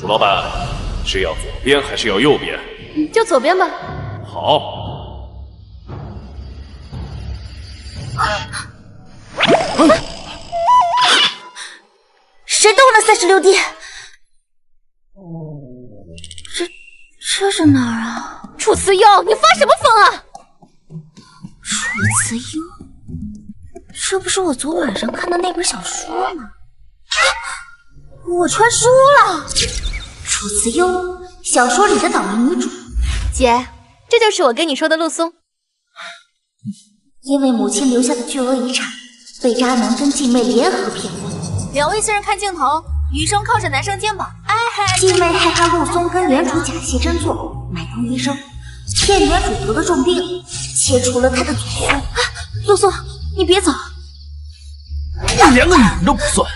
楚老板，是要左边还是要右边？就左边吧。好。谁动了36弟？这是哪儿啊？楚辞幽，你发什么疯啊？楚辞幽，这不是我昨晚上看的那本小说吗？我穿书了。楚辞幽，小说里的倒霉女主。姐，这就是我跟你说的陆松。因为母亲留下的巨额遗产，被渣男跟继妹联合骗婚。两位新人看镜头，女生靠着男生肩膀，哎嗨！继妹害怕陆松跟原主假戏真做，买通医生，骗原主得了重病，切除了他的左胸。陆松，你别走！你连个女人都不算，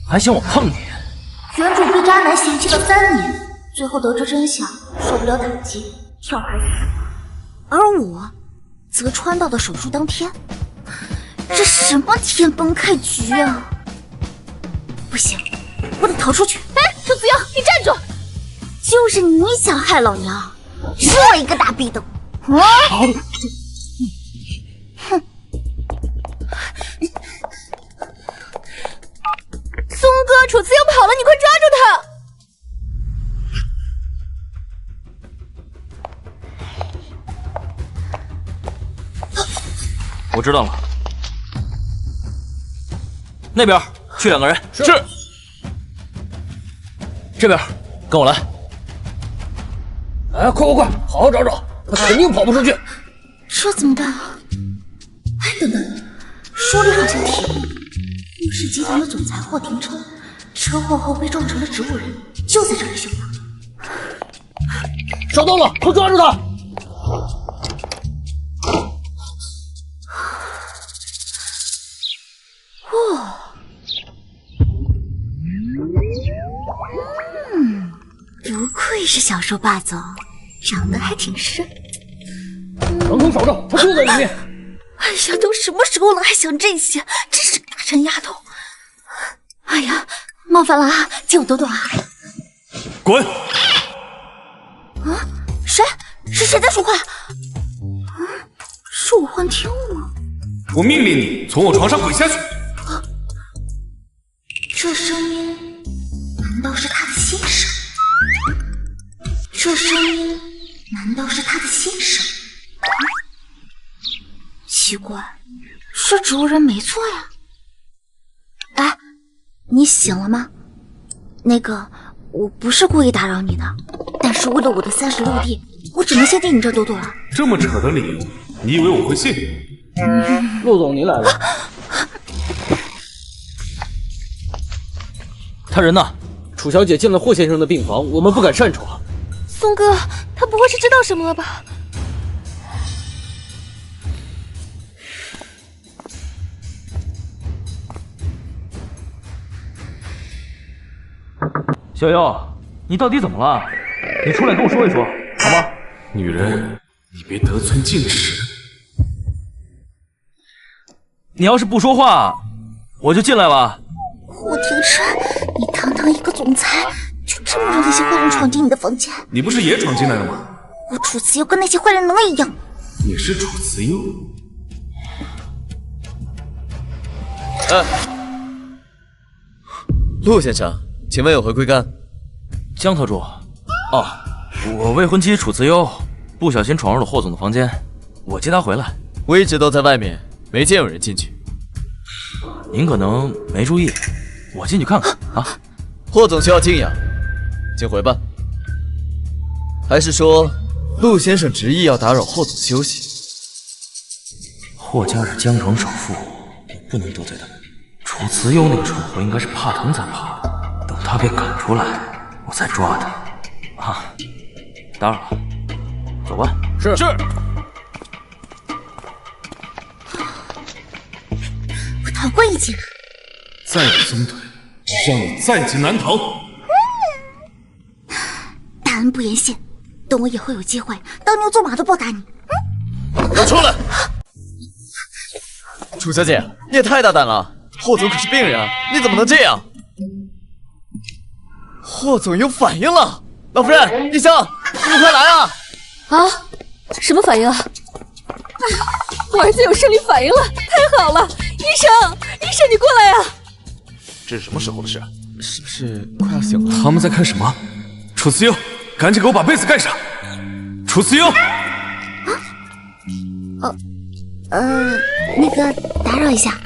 还想我碰你？原主被渣男嫌弃了3年，最后得知真相，受不了打击，跳海死了。而我，则穿到了手术当天。这什么天崩开局啊！不行，我得逃出去！哎，楚辞幽，你站住！就是你想害老娘，吃我一个大逼斗！哼！松哥，楚辞幽跑了，你快抓住他！我知道了，那边去2个人。是。这边，跟我来。哎，快，好好找找，他肯定跑不出去。这怎么办啊？哎，等等，书里好像提过，陆氏集团的总裁霍廷琛，车祸后被撞成了植物人，就在这里修的。找到了，快抓住他！不愧是小说霸总，长得还挺帅。等空守着，他就在里面。哎呀，都什么时候了，还想这些，真是个大馋丫头。哎呀，冒犯了啊，借我躲躲啊！滚！啊，谁？是谁在说话？是我幻听了吗？我命令你从我床上滚下去！这声音难道是他的心声？这声音难道是他的心声？奇怪，是植物人没错呀。哎，你醒了吗？那个，我不是故意打扰你的，但是为了我的36弟，我只能先进你这躲躲了。这么扯的理由，你以为我会信？陆总，您来了。他人呢？楚小姐进了霍先生的病房，我们不敢擅闯。松哥，他不会是知道什么了吧？小幽，你到底怎么了？你出来跟我说一说，好吗？女人，你别得寸进尺。你要是不说话，我就进来了。霍廷琛，你堂堂一个总裁，就这么让那些坏人闯进你的房间？你不是也闯进来了吗？我楚辞幽跟那些坏人能一样？你是楚辞幽？陆先生，请问有何贵干？江特助，哦，我未婚妻楚辞幽不小心闯入了霍总的房间，我接她回来。我一直都在外面，没见有人进去。您可能没注意，我进去看看啊。霍总需要静养，请回吧。还是说，陆先生执意要打扰霍总休息？霍家是江城首富，我不能得罪他。楚辞幽那个蠢货应该是怕疼才怕的，等他被赶出来，我再抓他。啊，打扰了，走吧。是。我逃过一劫了。再不松腿，让你在劫难逃。大恩不言谢，等我以后有机会，当牛做马都报答你。给我出来！楚小姐，你也太大胆了！霍总可是病人啊，你怎么能这样？霍总有反应了！老夫人，医生，你们快来啊！啊，什么反应啊？我儿子有生理反应了，太好了！医生，你过来呀！这是什么时候的事？是不是快要醒了？他们在看什么？楚思悠，赶紧给我把被子盖上！楚思悠，那个打扰一下，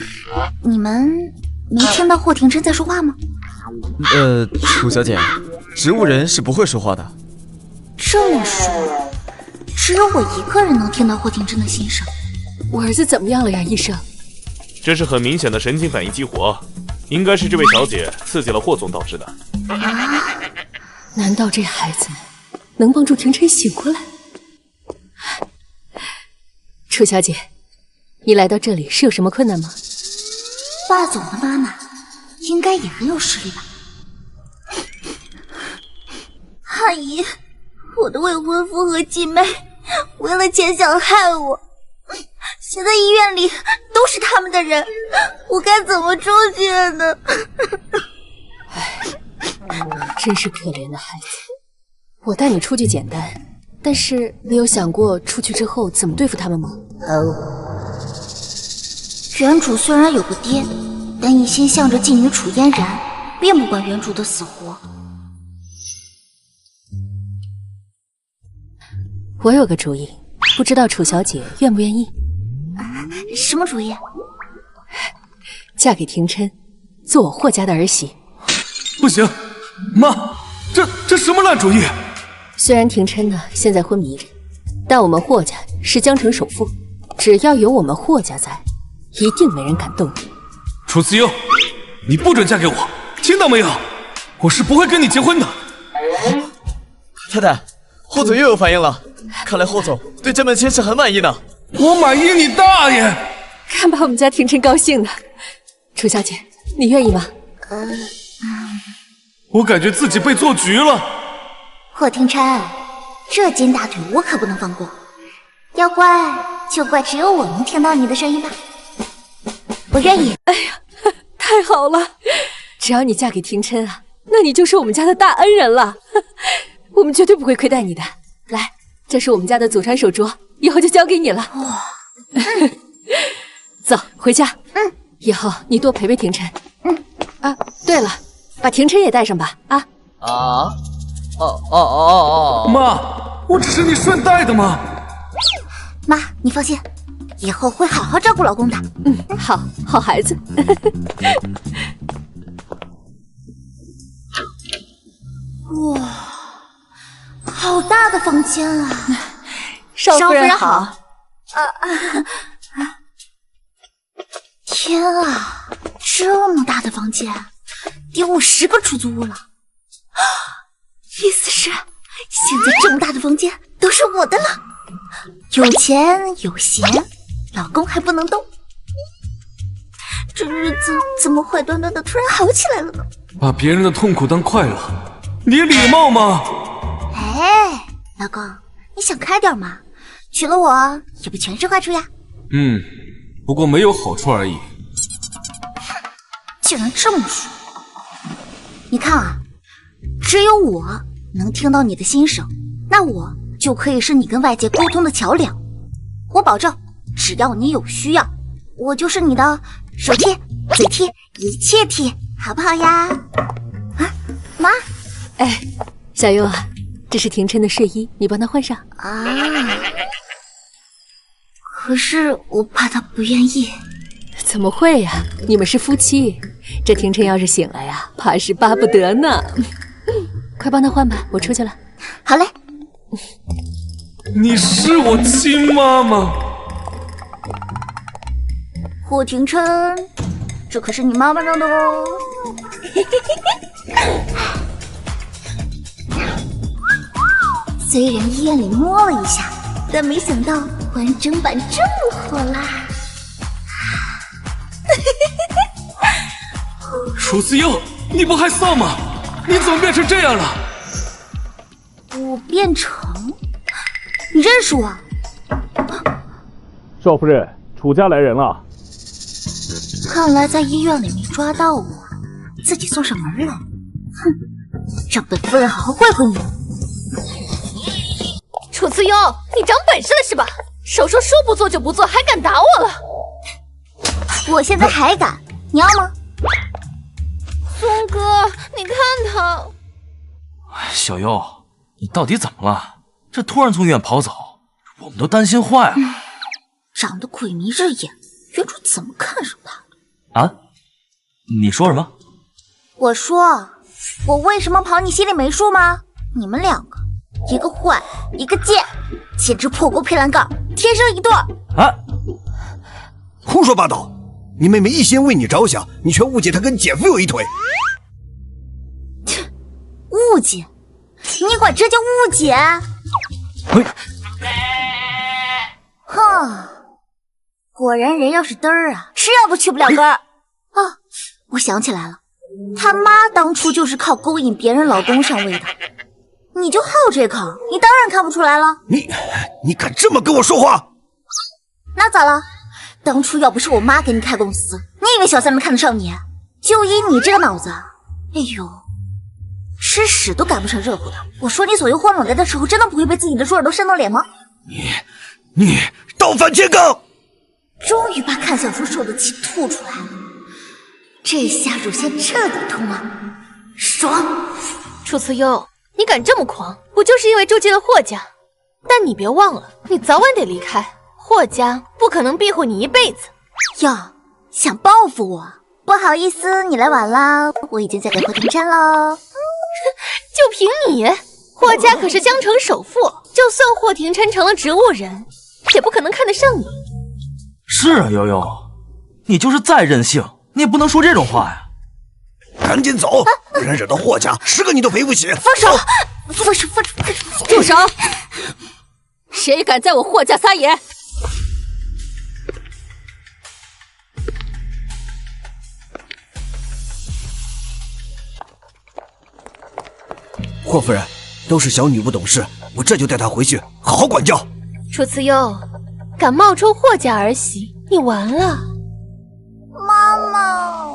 你们没听到霍廷琛在说话吗？楚小姐，植物人是不会说话的。这么说，只有我一个人能听到霍廷琛的心声。我儿子怎么样了呀，医生？这是很明显的神经反应激活，应该是这位小姐刺激了霍总导致的。啊？难道这孩子能帮助廷琛醒过来？楚小姐，你来到这里是有什么困难吗？霸总的妈妈应该也很有实力吧？阿姨，我的未婚夫和继妹为了钱想害我，现在医院里都是他们的人，我该怎么出去呢？唉，真是可怜的孩子。我带你出去简单，但是没有想过出去之后怎么对付他们吗？原主虽然有个爹，但一心向着妓女楚嫣然，并不管原主的死活。我有个主意，不知道楚小姐愿不愿意？什么主意？嫁给廷琛，做我霍家的儿媳。不行，妈，这什么烂主意？虽然廷琛呢现在昏迷着，但我们霍家是江城首富，只要有我们霍家在，一定没人敢动你。楚思悠，你不准嫁给我，听到没有？我是不会跟你结婚的。太太，霍总又有反应了，看来霍总对这门亲事很满意呢。我满意你大爷！看把我们家廷琛高兴的。楚小姐，你愿意吗？我感觉自己被做局了。霍廷琛，这金大腿我可不能放过，要怪就怪只有我能听到你的声音吧。我愿意。哎呀，太好了！只要你嫁给廷琛啊，那你就是我们家的大恩人了。我们绝对不会亏待你的。来，这是我们家的祖传手镯，以后就交给你了。哇，走，回家。以后你多陪陪廷琛。啊，对了，把廷琛也带上吧。啊。妈，我只是你顺带的嘛。妈，你放心，以后会好好照顾老公的。好孩子。哇，好大的房间啊！少夫人好。天啊，这么大的房间，顶50个出租屋了。意思是，现在这么大的房间都是我的了。有钱有闲，老公还不能动。这日子怎么坏端端的突然好起来了呢？把别人的痛苦当快乐，你有礼貌吗？哎，老公，你想开点嘛，娶了我也不全是坏处呀。不过没有好处而已。竟然这么说，你看啊，只有我能听到你的心声，那我就可以是你跟外界沟通的桥梁。我保证，只要你有需要，我就是你的手贴、嘴贴、一切贴，好不好呀？啊，妈，哎，小优啊，这是廷琛的睡衣，你帮他换上啊。可是我怕他不愿意。怎么会呀？你们是夫妻，这廷琛要是醒了呀，怕是巴不得呢。快帮他换吧，我出去了。好嘞。你是我亲妈吗？霍廷琛，这可是你妈妈让的哦。虽然医院里摸了一下，但没想到完整版这么火辣。楚思悠，你不害臊吗？你怎么变成这样了？我变成？你认识我？少夫人，楚家来人了。看来在医院里没抓到我，自己送上门来。哼，让本夫人好好会会你。楚慈幽，你长本事了是吧？手术说不做就不做，还敢打我了？我现在还敢，你要吗？松哥，你看他，小优，你到底怎么了？这突然从医院跑走，我们都担心坏了。长得鬼迷日眼，原主怎么看上他的？啊？你说什么？我说，我为什么跑你心里没数吗？你们两个，一个坏，一个贱，简直破锅配烂盖，天生一对。啊！胡说八道！你妹妹一心为你着想，你却误解她跟姐夫有一腿。误解？你管这叫误解？嘿，哼，果然人要是嘚儿啊，吃药都去不了根儿。啊，我想起来了，他妈当初就是靠勾引别人老公上位的。你就好这口，你当然看不出来了。你敢这么跟我说话？那咋了？当初要不是我妈给你开公司，你以为小三能看得上你？就依你这个脑子，哎呦，吃屎都赶不上热乎的。我说你左右晃脑袋的时候，真的不会被自己的猪耳朵扇到脸吗？你倒反天罡！终于把看小说受的气吐出来了，这下乳腺彻底通了，爽！楚慈幽，你敢这么狂，不就是因为住进了霍家？但你别忘了，你早晚得离开。霍家不可能庇护你一辈子。哟，想报复我？不好意思，你来晚了，我已经嫁给霍廷琛了。就凭你，霍家可是江城首富，就算霍廷琛成了植物人，也不可能看得上你。是啊，悠悠，你就是再任性，你也不能说这种话呀。赶紧走，不然惹到霍家，10个你都赔不起。放手！放手！住手！谁敢在我霍家撒野？霍夫人，都是小女不懂事，我这就带她回去，好好管教。楚慈幽，敢冒充霍家儿媳，你完了。妈妈，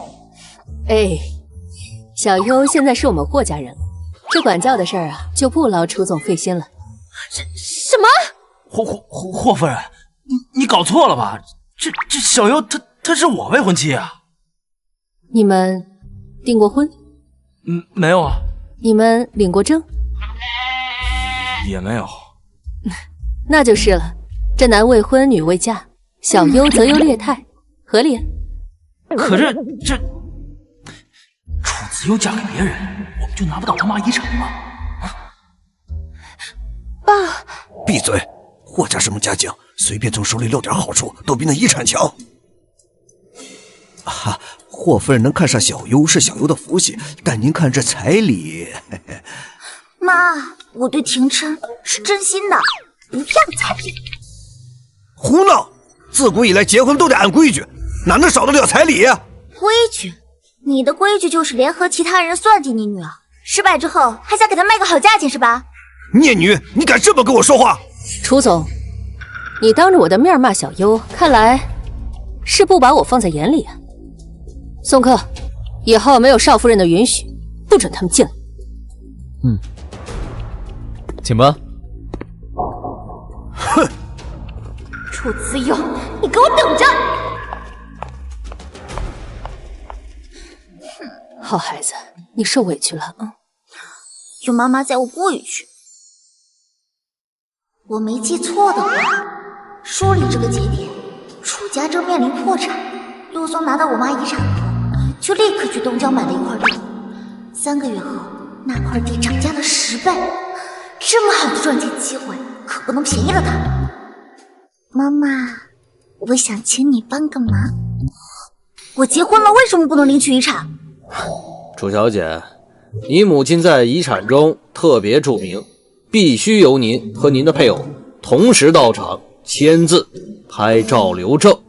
哎，小优现在是我们霍家人了，这管教的事儿啊，就不劳楚总费心了。什么？霍夫人，你搞错了吧？这小优她是我未婚妻啊。你们订过婚？没有啊。你们领过证？也没有。那就是了，这男未婚女未嫁，小优则优劣汰，合理。可是这楚慈幽嫁给别人，我们就拿不到他妈遗产了。爸，闭嘴！霍家什么家境，随便从手里漏点好处，都比那遗产强。啊，霍夫人能看上小优是小优的福气，但您看这彩礼，妈，我对廷琛是真心的，不要彩礼。胡闹！自古以来结婚都得按规矩，哪能少得了彩礼？规矩？你的规矩就是联合其他人算计你女儿，失败之后还想给她卖个好价钱是吧？孽女，你敢这么跟我说话？楚总，你当着我的面骂小优，看来是不把我放在眼里啊。送客，以后没有少夫人的允许，不准他们进来。请吧。哼！楚慈幽，你给我等着！好孩子，你受委屈了啊。有妈妈在，我不委屈。我没记错的话，说离这个节点，楚家正面临破产。陆松拿到我妈遗产后，就立刻去东郊买了一块地。3个月后，那块地涨价了10倍。这么好的赚钱机会，可不能便宜了它。妈妈，我想请你帮个忙。我结婚了，为什么不能领取遗产？楚小姐，你母亲在遗产中特别注明，必须由您和您的配偶同时到场签字、拍照留证，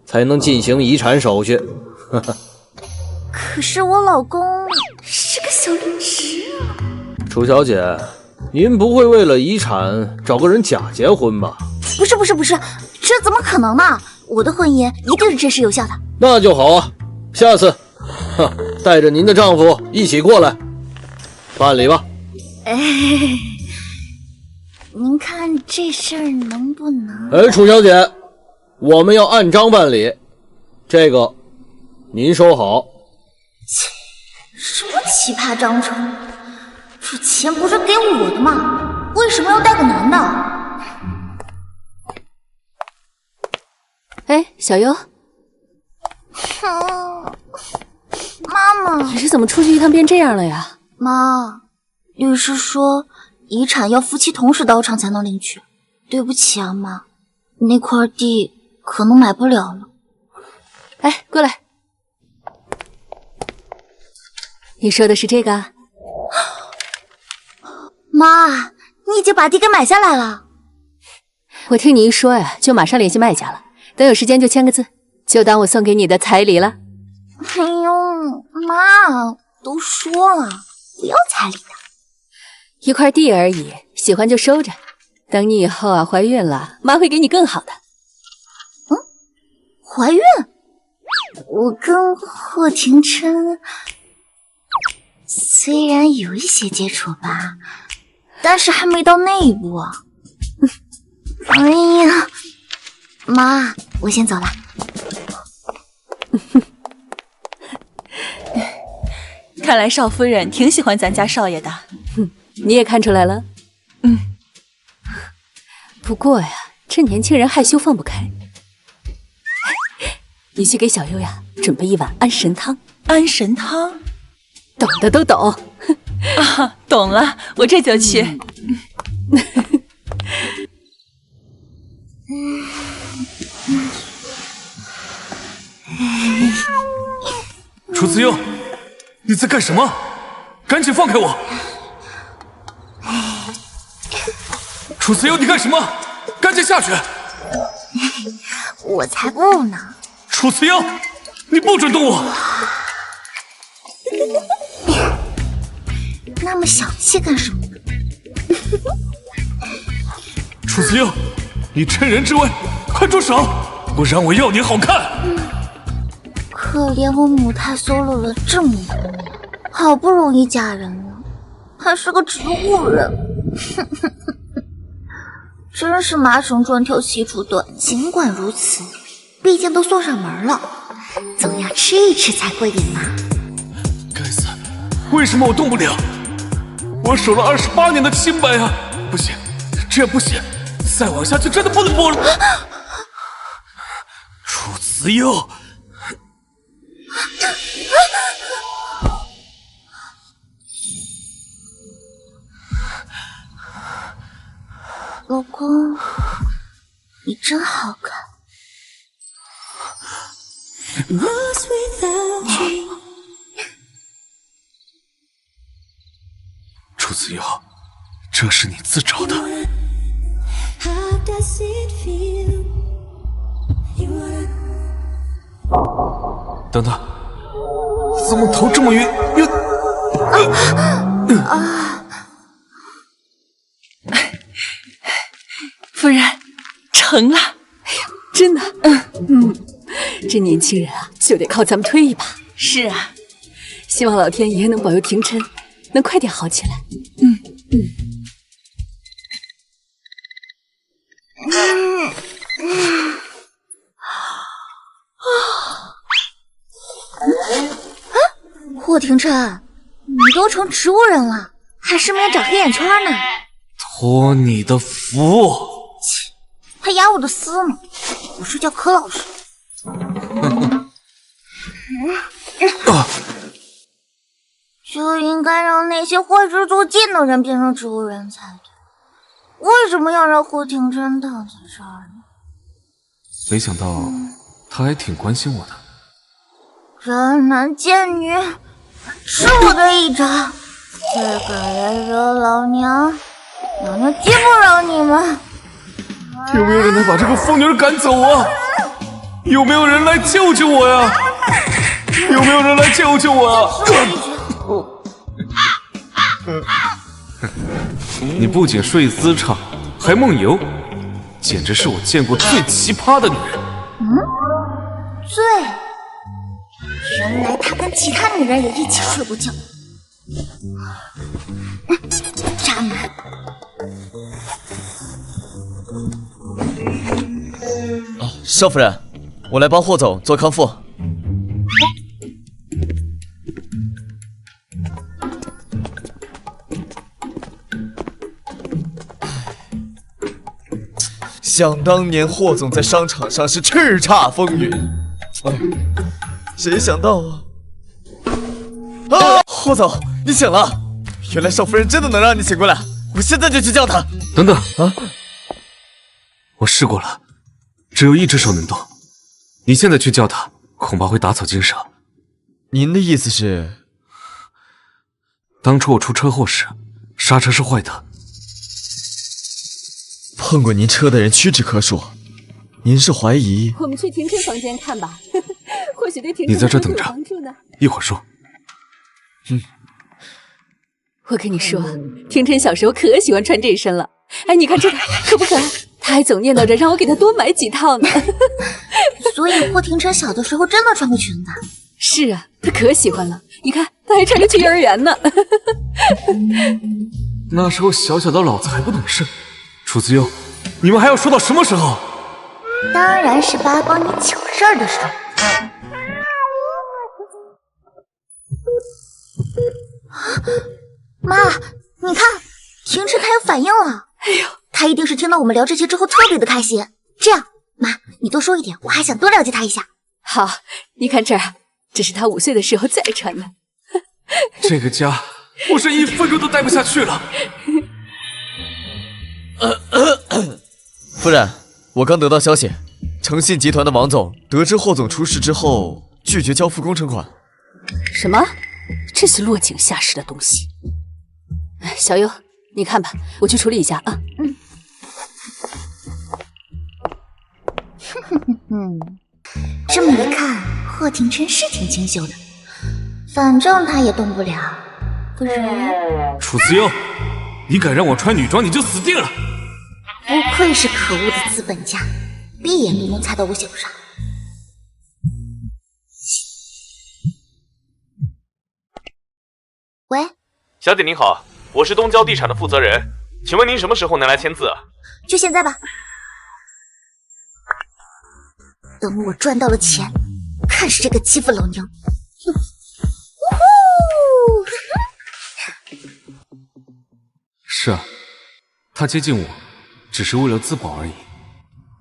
才能进行遗产手续。可是我老公是个小人质啊！楚小姐，您不会为了遗产找个人假结婚吧？不是，这怎么可能呢？我的婚姻一定是真实有效的。那就好啊，下次，带着您的丈夫一起过来。办理吧。您看这事儿能不能？楚小姐，我们要按章办理，这个您收好。什么奇葩章程？这钱不是给我的吗？为什么要带个男的？哎，小优，妈妈，你是怎么出去一趟变这样了呀？妈，律师说遗产要夫妻同时到场才能领取。对不起啊，妈，那块地可能买不了了。哎，过来。你说的是这个？妈，你已经把地给买下来了。我听你一说呀，就马上联系卖家了。等有时间就签个字，就当我送给你的彩礼了。哎呦，妈，都说了不要彩礼的。一块地而已，喜欢就收着。等你以后啊怀孕了，妈会给你更好的。怀孕？我跟霍廷琛虽然有一些接触吧，但是还没到那一步啊。哎呀，妈，我先走了。看来少夫人挺喜欢咱家少爷的。你也看出来了？不过呀，这年轻人害羞放不开。你去给小优呀准备一碗安神汤。安神汤，懂的都懂。啊，懂了，我这就去。楚慈英，你在干什么？赶紧放开我！楚慈英，你干什么？赶紧下去！我才不呢！楚慈英，你不准动我！那么小气干什么？楚慈英，你趁人之危，快住手，不然我要你好看！可怜我母胎 solo 了这么多年，好不容易嫁人了，还是个植物人，真是麻绳专挑细处断。尽管如此，毕竟都送上门了，总要吃一吃才过瘾嘛。该死，为什么我动不了？我守了28年的清白啊！不行，这样不行，再往下去真的不能播了。楚慈英。老公，你真好看。楚慈英，这是你自找的。等等，怎么头这么晕？夫人，成了！哎呀，真的，这年轻人啊，就得靠咱们推一把。是啊，希望老天爷能保佑廷琛能快点好起来。霍廷琛，你都成植物人了，还失眠长黑眼圈呢？托你的福！切，还压我的丝呢，我睡觉可老实。就应该让那些坏事做尽的人变成植物人才对，为什么要让霍廷琛躺在这儿呢？没想到他还挺关心我的。真男贱女，吃我的一掌！再敢来惹老娘，老娘绝不饶你们！有没有人能把这个疯女人赶走啊？有没有人来救救我呀？有没有人来救救我啊？你不仅睡姿畅，还梦游，简直是我见过最奇葩的女人。对，原来他跟其他女人也一起睡过觉，渣男！少夫人，我来帮霍总做康复。想当年霍总在商场上是叱咤风云，谁想到啊！霍总，你醒了！原来少夫人真的能让你醒过来，我现在就去叫她。等等啊！我试过了，只有一只手能动。你现在去叫她，恐怕会打草惊蛇。您的意思是？当初我出车祸时，刹车是坏的。碰过您车的人屈指可数，您是怀疑？我们去廷琛房间看吧，或许对廷琛你在这等着，有帮助呢。一会儿说。我跟你说，廷琛小时候可喜欢穿这身了。哎，你看这个可不可爱？他还总念叨着让我给他多买几套呢。所以霍廷琛小的时候真的穿过裙子。是啊，他可喜欢了。你看，他还穿着去幼儿园呢。那时候小小的老子还不懂事。楚子悠，你们还要说到什么时候？当然是扒光你糗事儿的时候。妈，你看，廷琛他有反应了。哎呦，他一定是听到我们聊这些之后特别的开心。这样，妈，你多说一点，我还想多了解他一下。好，你看这儿，这是他5岁的时候再穿的。这个家，我是1分钟都待不下去了。夫人，我刚得到消息，诚信集团的王总得知霍总出事之后，拒绝交付工程款。什么？这些落井下石的东西！小优，你看吧，我去处理一下啊。这么一看，霍廷琛是挺清秀的，反正他也动不了，不然……楚子悠，你敢让我穿女装，你就死定了！不愧是可恶的资本家，闭眼都能猜到我想啥。喂，小姐您好，我是东郊地产的负责人，请问您什么时候能来签字？就现在吧。等我赚到了钱，看是这个欺负老娘。是啊，他接近我，只是为了自保而已。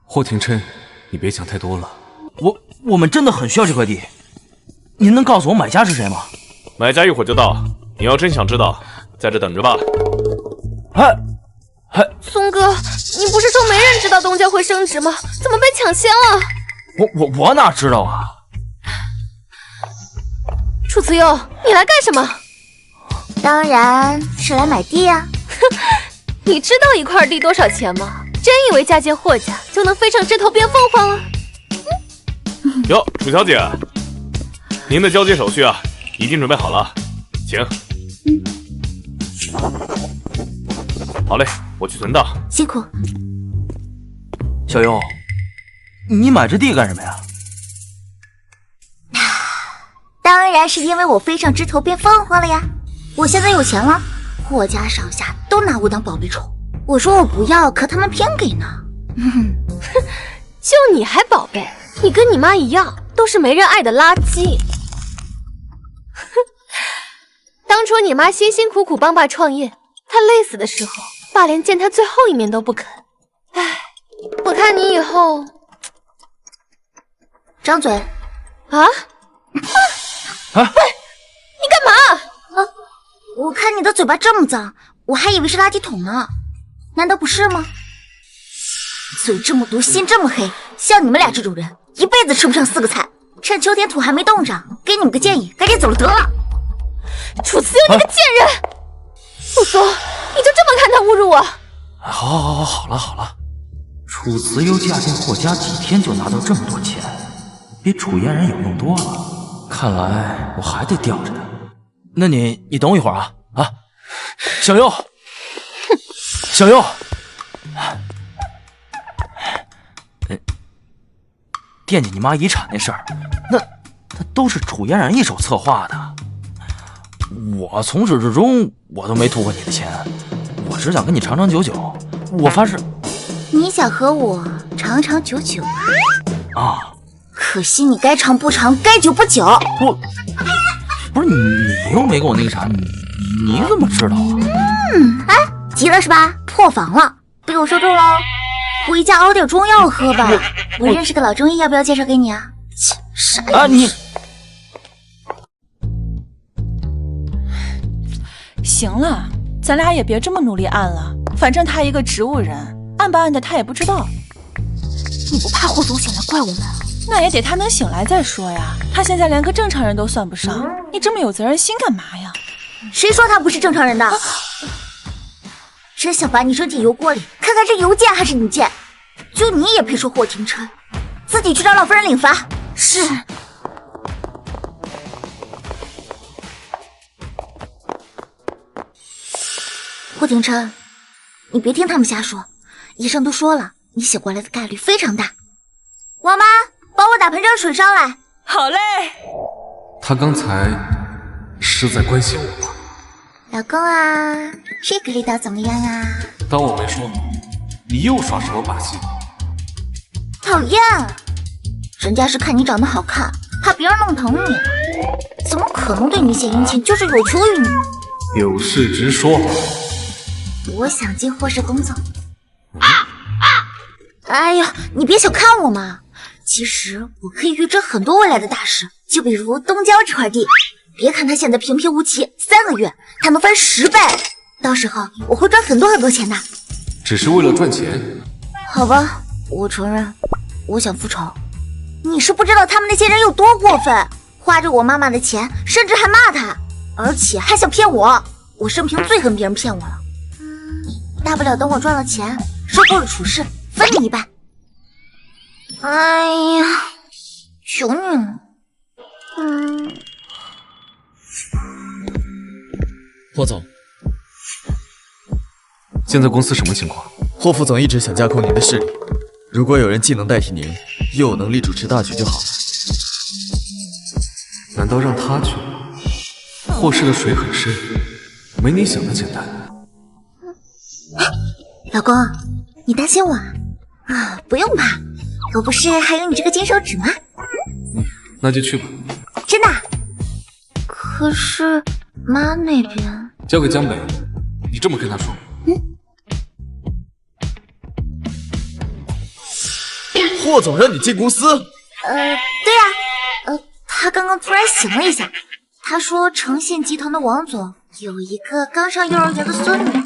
霍廷琛，你别想太多了。我们真的很需要这块地，您能告诉我买家是谁吗？买家一会儿就到，你要真想知道，在这等着吧。松哥，你不是说没人知道东家会升职吗？怎么被抢先了？我哪知道啊！楚慈佑，你来干什么？当然是来买地呀。你知道一块地多少钱吗？真以为嫁进霍家就能飞上枝头变凤凰了？哟，楚小姐，您的交接手续啊，已经准备好了，请。好嘞，我去存档。辛苦。小优，你买这地干什么呀？当然是因为我飞上枝头变凤凰了呀！我现在有钱了，霍家上下都拿我当宝贝宠。我说我不要，可他们偏给呢。就你还宝贝？你跟你妈一样，都是没人爱的垃圾。当初你妈辛辛苦苦帮爸创业，她累死的时候，爸连见她最后一面都不肯。唉，我看你以后……张嘴！啊！喂，你干嘛？我看你的嘴巴这么脏，我还以为是垃圾桶呢，难道不是吗？嘴这么毒，心这么黑，像你们俩这种人，一辈子吃不上4个菜。趁秋天土还没冻上，给你们个建议，赶紧走了得了。楚慈佑，你个贱人！不说，你就这么看他侮辱我？好了，楚慈悠嫁进霍家几天就拿到这么多钱，比楚嫣然有用多了。看来我还得吊着他。那你等我一会儿啊！小优，小优，惦记你妈遗产那事儿，那都是楚嫣然一手策划的。我从始至终我都没图过你的钱，我只想跟你长长久久。我发誓。你想和我长长久久啊？可惜你该长不长，该久不久。不是你又没跟我那个啥，你怎么知道啊？哎，急了是吧？破防了，被我说中喽！回家熬点中药喝吧。我认识个老中医，要不要介绍给你啊？切，傻呀！啊你。行了，咱俩也别这么努力按了，反正他一个植物人，按不按的他也不知道。你不怕霍总醒来怪我们啊？那也得他能醒来再说呀。他现在连个正常人都算不上，你这么有责任心干嘛呀？谁说他不是正常人的？真想把你扔进油锅里，看看这油贱还是你贱。就你也配说霍廷琛？自己去找老夫人领罚。是。霍廷琛，你别听他们瞎说，医生都说了，你醒过来的概率非常大。王妈，帮我打盆热水上来。好嘞。他刚才是在关心我吧？老公啊，这个力道怎么样啊？当我没说，你又耍什么把戏？讨厌！人家是看你长得好看，怕别人弄疼你，怎么可能对你献殷勤？就是有求于你。有事直说。我想进霍氏工作。哎呀，你别小看我嘛！其实我可以预知很多未来的大事，就比如东郊这块地。别看它现在平平无奇，3个月它能翻10倍，到时候我会赚很多很多钱的。只是为了赚钱？好吧，我承认，我想复仇。你是不知道他们那些人有多过分，花着我妈妈的钱，甚至还骂她，而且还想骗我。我生平最恨别人骗我了。大不了等我赚了钱，收购了处事，分你一半。哎呀，求你了。霍总，现在公司什么情况？霍副总一直想架空您的势力，如果有人既能代替您，又有能力主持大局就好了。难道让他去？霍氏的水很深，没你想的简单。老公，你担心我啊？啊，不用怕，我不是还有你这个金手指吗？那就去吧。真的？可是妈那边……交给江北，你这么跟他说。霍总让你进公司？对呀，他刚刚突然醒了一下，他说诚信集团的王总有一个刚上幼儿园的孙女，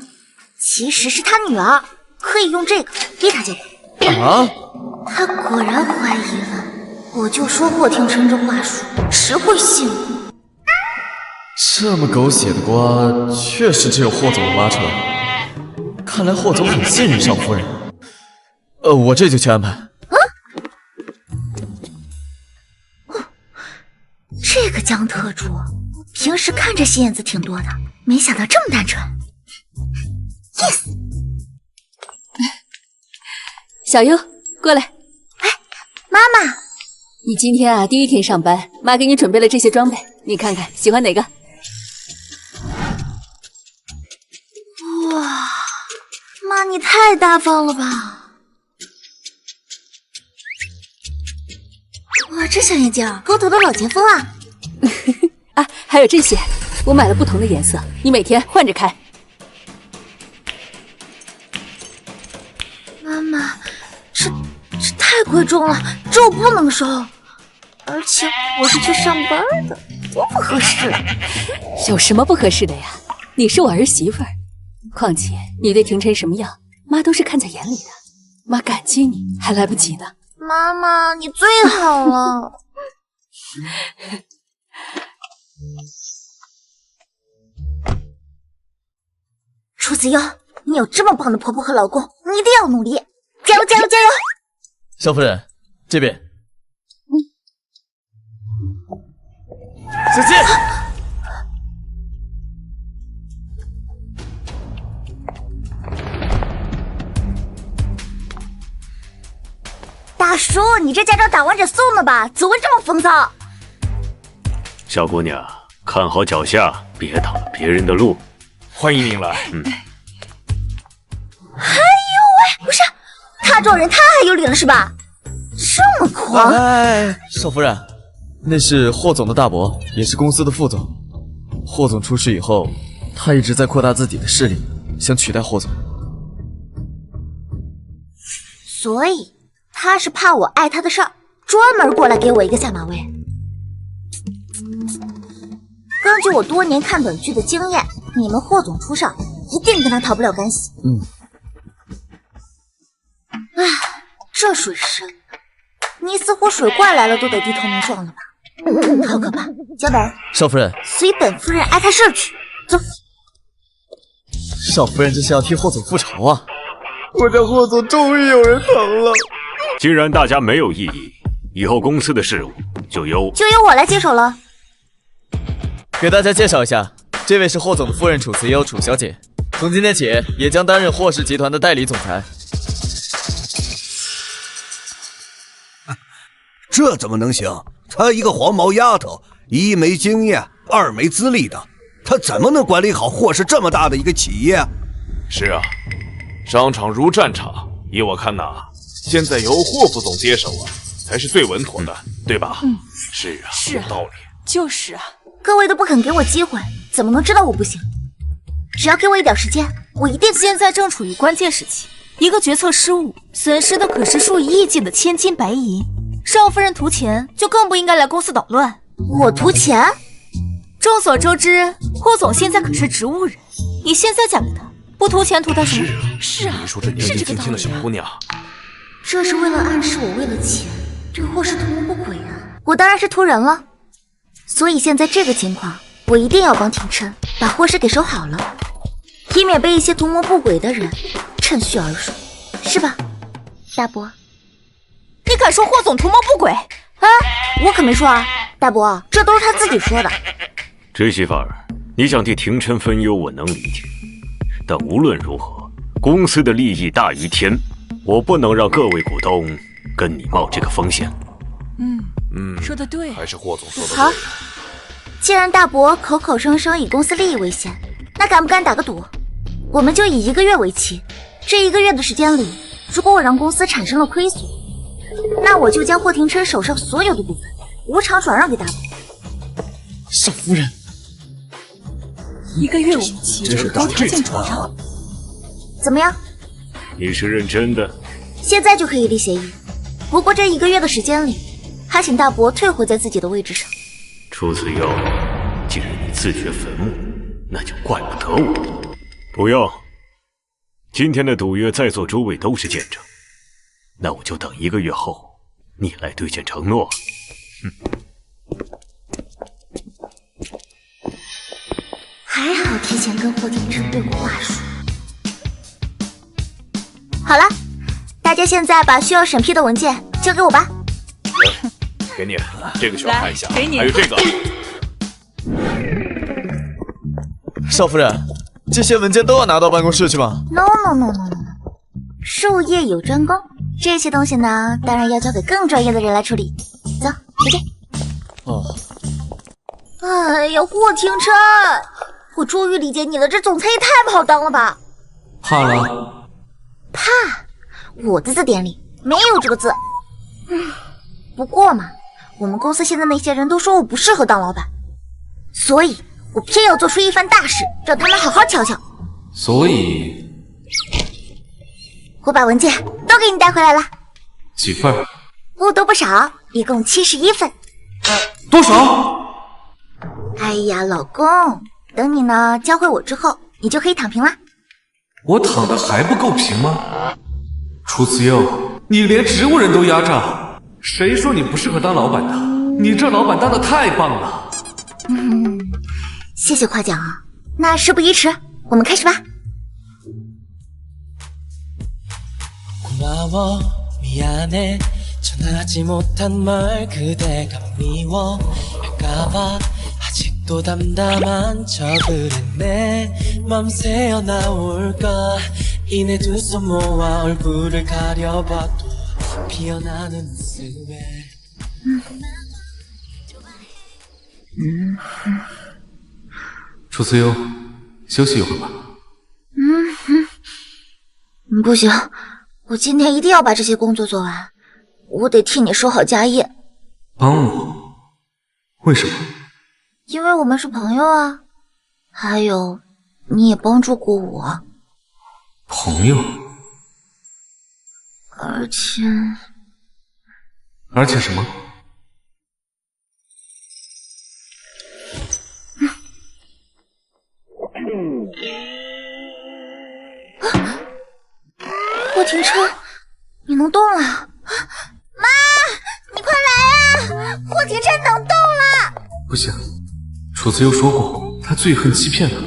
其实是他女儿，可以用这个逼他结婚。啊？他果然怀疑了，我就说霍廷琛这话术，谁会信？这么狗血的瓜，确实只有霍总能挖出来。看来霍总很信任少夫人。我这就去安排。这个江特助平时看着心眼子挺多的，没想到这么单纯。yes。小优，过来。哎，妈妈，你今天啊第一天上班，妈给你准备了这些装备，你看看喜欢哪个？哇，妈你太大方了吧！哇，这小眼镜，高头的老前锋啊！啊，还有这些，我买了不同的颜色，你每天换着看。妈妈，这太贵重了，这我不能收，而且我是去上班的，多不合适。有什么不合适的呀？你是我儿媳妇儿，况且你对廷琛什么样，妈都是看在眼里的，妈感激你还来不及呢。妈妈，你最好了。楚子悠，你有这么棒的婆婆和老公，你一定要努力，加油加油加油！萧夫人，这边。小心！大叔，你这驾照打完得送的吧？怎么会这么风骚？小姑娘，看好脚下，别挡了别人的路。欢迎您来。哎呦喂，不是，他这种人太有理了是吧？这么狂！哎，少夫人，那是霍总的大伯，也是公司的副总。霍总出事以后，他一直在扩大自己的势力，想取代霍总。所以他是怕我碍他的事儿，专门过来给我一个下马威。根据我多年看短剧的经验，你们霍总出事儿，一定跟他逃不了干系。唉，这水深，你似乎水怪来了都得低头没撞了吧？好可怕！小本，少夫人，随本夫人挨他事儿去。走。少夫人这是要替霍总复仇啊！我家霍总终于有人疼了。既然大家没有异议，以后公司的事务就由我来接手了。给大家介绍一下，这位是霍总的夫人楚慈优，楚小姐，从今天起也将担任霍氏集团的代理总裁。这怎么能行？她一个黄毛丫头，一没经验，二没资历的，她怎么能管理好霍氏这么大的一个企业？是啊，商场如战场，依我看呐，现在由霍副总接手啊，才是最稳妥的，对吧？是啊，是啊，有道理。就是啊，各位都不肯给我机会，怎么能知道我不行？只要给我一点时间，我一定。现在正处于关键时期，一个决策失误，损失的可是数以亿计的千金白银。少夫人图钱，就更不应该来公司捣乱。我图钱？众所周知，霍总现在可是植物人，你现在嫁给他，不图钱图他什么？是啊，你说这年纪轻轻的小姑娘，这是为了暗示我为了钱对霍氏图谋不轨啊！我当然是图人了。所以现在这个情况，我一定要帮廷琛把霍氏给收好了，以免被一些图谋不轨的人趁虚而入，是吧，大伯？你敢说霍总图谋不轨？啊，我可没说啊，大伯，这都是他自己说的。侄媳妇儿，你想替廷琛分忧，我能理解，但无论如何，公司的利益大于天，我不能让各位股东跟你冒这个风险。说的对，还是霍总说的对。好，既然大伯口口声声以公司利益为先，那敢不敢打个赌？我们就以1个月为期，这1个月的时间里，如果我让公司产生了亏损，那我就将霍廷琛手上所有的股份无偿转让给大伯。少夫人1个月为期，高条件转让，怎么样？你是认真的？现在就可以立协议，不过这1个月的时间里，还请大伯退回在自己的位置上。楚子悠，既然你自掘坟墓，那就怪不得我。不用，今天的赌约在座诸位都是见证，那我就等1个月后你来兑现承诺。还好提前跟霍廷琛对过话术。好了，大家现在把需要审批的文件交给我吧。给你，这个需要看一下，给你，还有这个。少夫人，这些文件都要拿到办公室去吗 ？No， 术业有专攻，这些东西呢，当然要交给更专业的人来处理。走，回见。哦。哎呀，霍廷琛，我终于理解你了，这总裁也太不好当了吧？怕了？怕？我的字典里没有这个字。不过嘛，我们公司现在那些人都说我不适合当老板，所以我偏要做出一番大事，让他们好好瞧瞧。所以，我把文件都给你带回来了。几份？不多不少，一共71份。多少？哎呀，老公，等你呢教会我之后，你就可以躺平啦。我躺的还不够平吗？楚慈佑，你连植物人都压榨，谁说你不适合当老板的？你这老板当的太棒了。谢谢夸奖啊。那事不宜迟，我们开始吧。楚慈幽，休息一会儿吧。不行，我今天一定要把这些工作做完，我得替你收好家业。帮我？为什么？因为我们是朋友啊，还有你也帮助过我。朋友？而且什么？霍廷琛，你能动了！妈，你快来啊！霍廷琛能动了！不行，楚慈幽说过，他最恨欺骗了。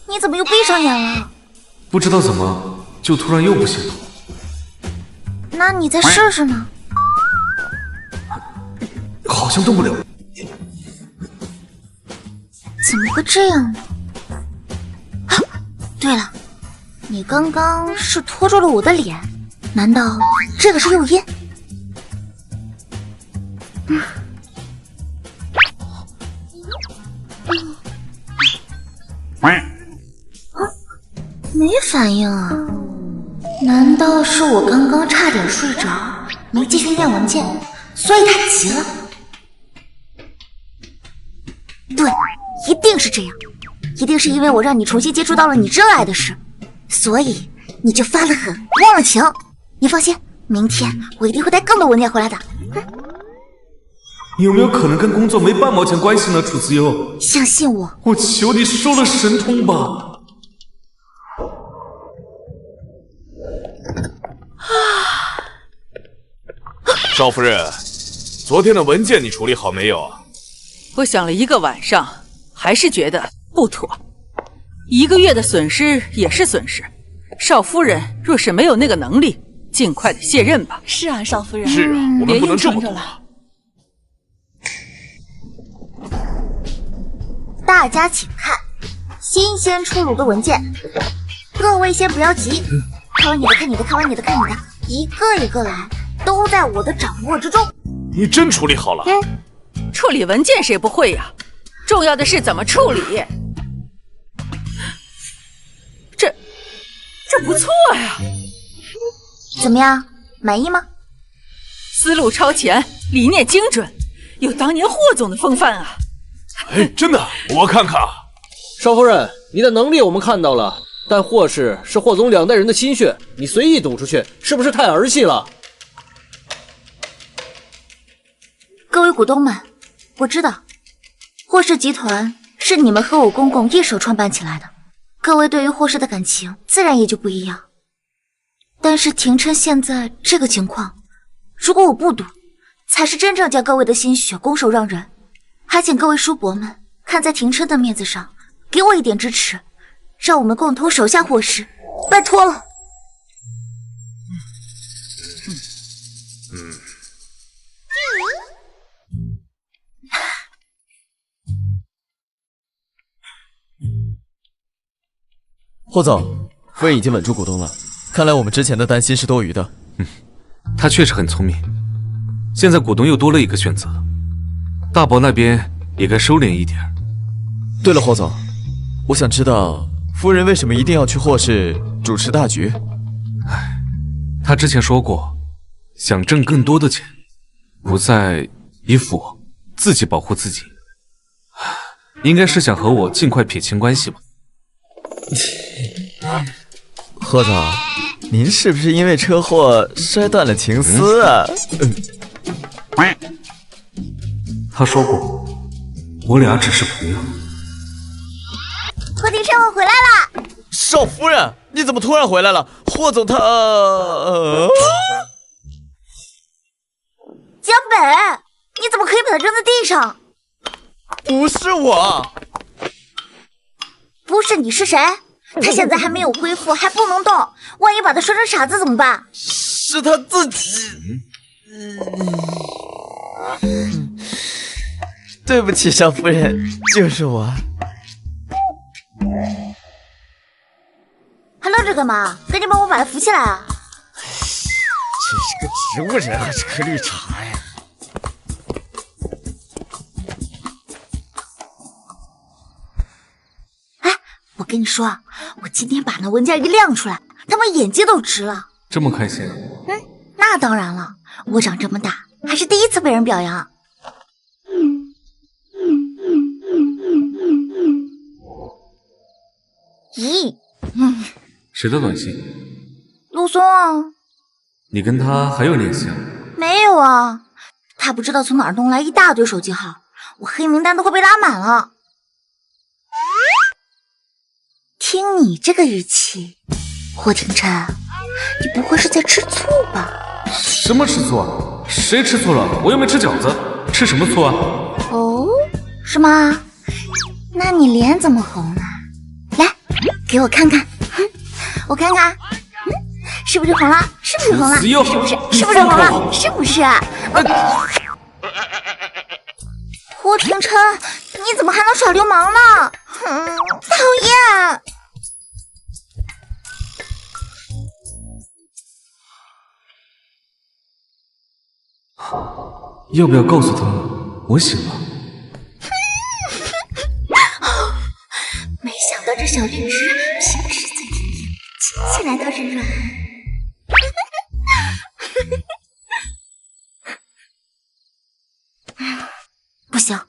你怎么又闭上眼了？不知道怎么就突然又不行了。那你再试试呢？好像动不了。怎么会这样呢？啊，对了，你刚刚是拖住了我的脸，难道这个是诱因？没反应啊？难道是我刚刚差点睡着，没继续念文件，所以他急了？对，一定是这样，一定是因为我让你重新接触到了你热爱的事，所以你就发了狠，忘了情。你放心，明天我一定会带更多文件回来的。有没有可能跟工作没半毛钱关系呢？楚慈幽，相信我，我求你收了神通吧。少夫人，昨天的文件你处理好没有啊？我想了一个晚上，还是觉得不妥。1个月的损失也是损失，少夫人若是没有那个能力，尽快的卸任吧。是啊，少夫人。是啊，我们不能这么做。大家请看，新鲜出炉的文件。各位先不要急，看完你的，看你的，看完你的，看你的，一个一个来，都在我的掌握之中。你真处理好了？处理文件谁不会呀？重要的是怎么处理。这不错呀。怎么样，满意吗？思路超前，理念精准，有当年霍总的风范啊。哎，真的，我看看。少夫人，你的能力我们看到了，但霍氏是霍总2代人的心血，你随意赌出去，是不是太儿戏了？各位股东们，我知道霍氏集团是你们和我公公一手创办起来的，各位对于霍氏的感情自然也就不一样。但是廷琛现在这个情况，如果我不赌，才是真正将各位的心血拱手让人。还请各位叔伯们看在廷琛的面子上，给我一点支持，让我们共同守下霍氏，拜托了。霍总，夫人已经稳住股东了，看来我们之前的担心是多余的。他确实很聪明，现在股东又多了一个选择，大伯那边也该收敛一点。对了，霍总，我想知道夫人为什么一定要去霍氏主持大局？他之前说过，想挣更多的钱，不再依附我，自己保护自己，应该是想和我尽快撇清关系吧。霍总，您是不是因为车祸摔断了情丝啊？他说过，我俩只是朋友。霍廷琛，我回来了。少夫人，你怎么突然回来了？霍总他……江北，你怎么可以把它扔在地上？不是我，不是你是谁？他现在还没有恢复，还不能动，万一把他摔成傻子怎么办？是他自己。对不起，少夫人，就是我。还愣着干嘛？赶紧帮我把他扶起来啊！真是个植物人还是颗绿茶呀？我跟你说，我今天把那文件一亮出来，他们眼睛都直了。这么开心？那当然了，我长这么大还是第一次被人表扬。咦，谁的短信？陆松啊。你跟他还有联系啊？没有啊，他不知道从哪儿弄来一大堆手机号，我黑名单都快被拉满了。听你这个语气，霍廷琛，你不会是在吃醋吧？什么吃醋啊？谁吃醋了？我又没吃饺子，吃什么醋啊？哦，是吗？那你脸怎么红了？来，给我看看，我看看，是不是红了？是不是红了？是不是？是不是红了？是不是？霍廷琛，你怎么还能耍流氓呢？讨厌！要不要告诉他我醒了？没想到这小律师平时嘴甜甜，亲起来倒是软。不行，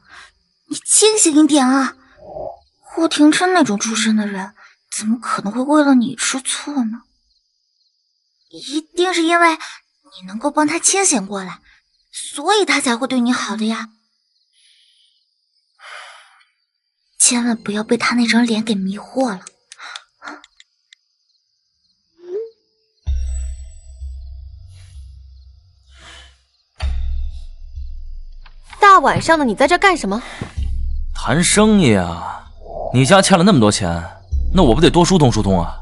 你清醒一点啊！霍廷琛那种出身的人，怎么可能会为了你吃醋呢？一定是因为你能够帮他清醒过来，所以他才会对你好的呀。千万不要被他那张脸给迷惑了。大晚上的你在这干什么？谈生意啊！你家欠了那么多钱，那我不得多疏通疏通啊？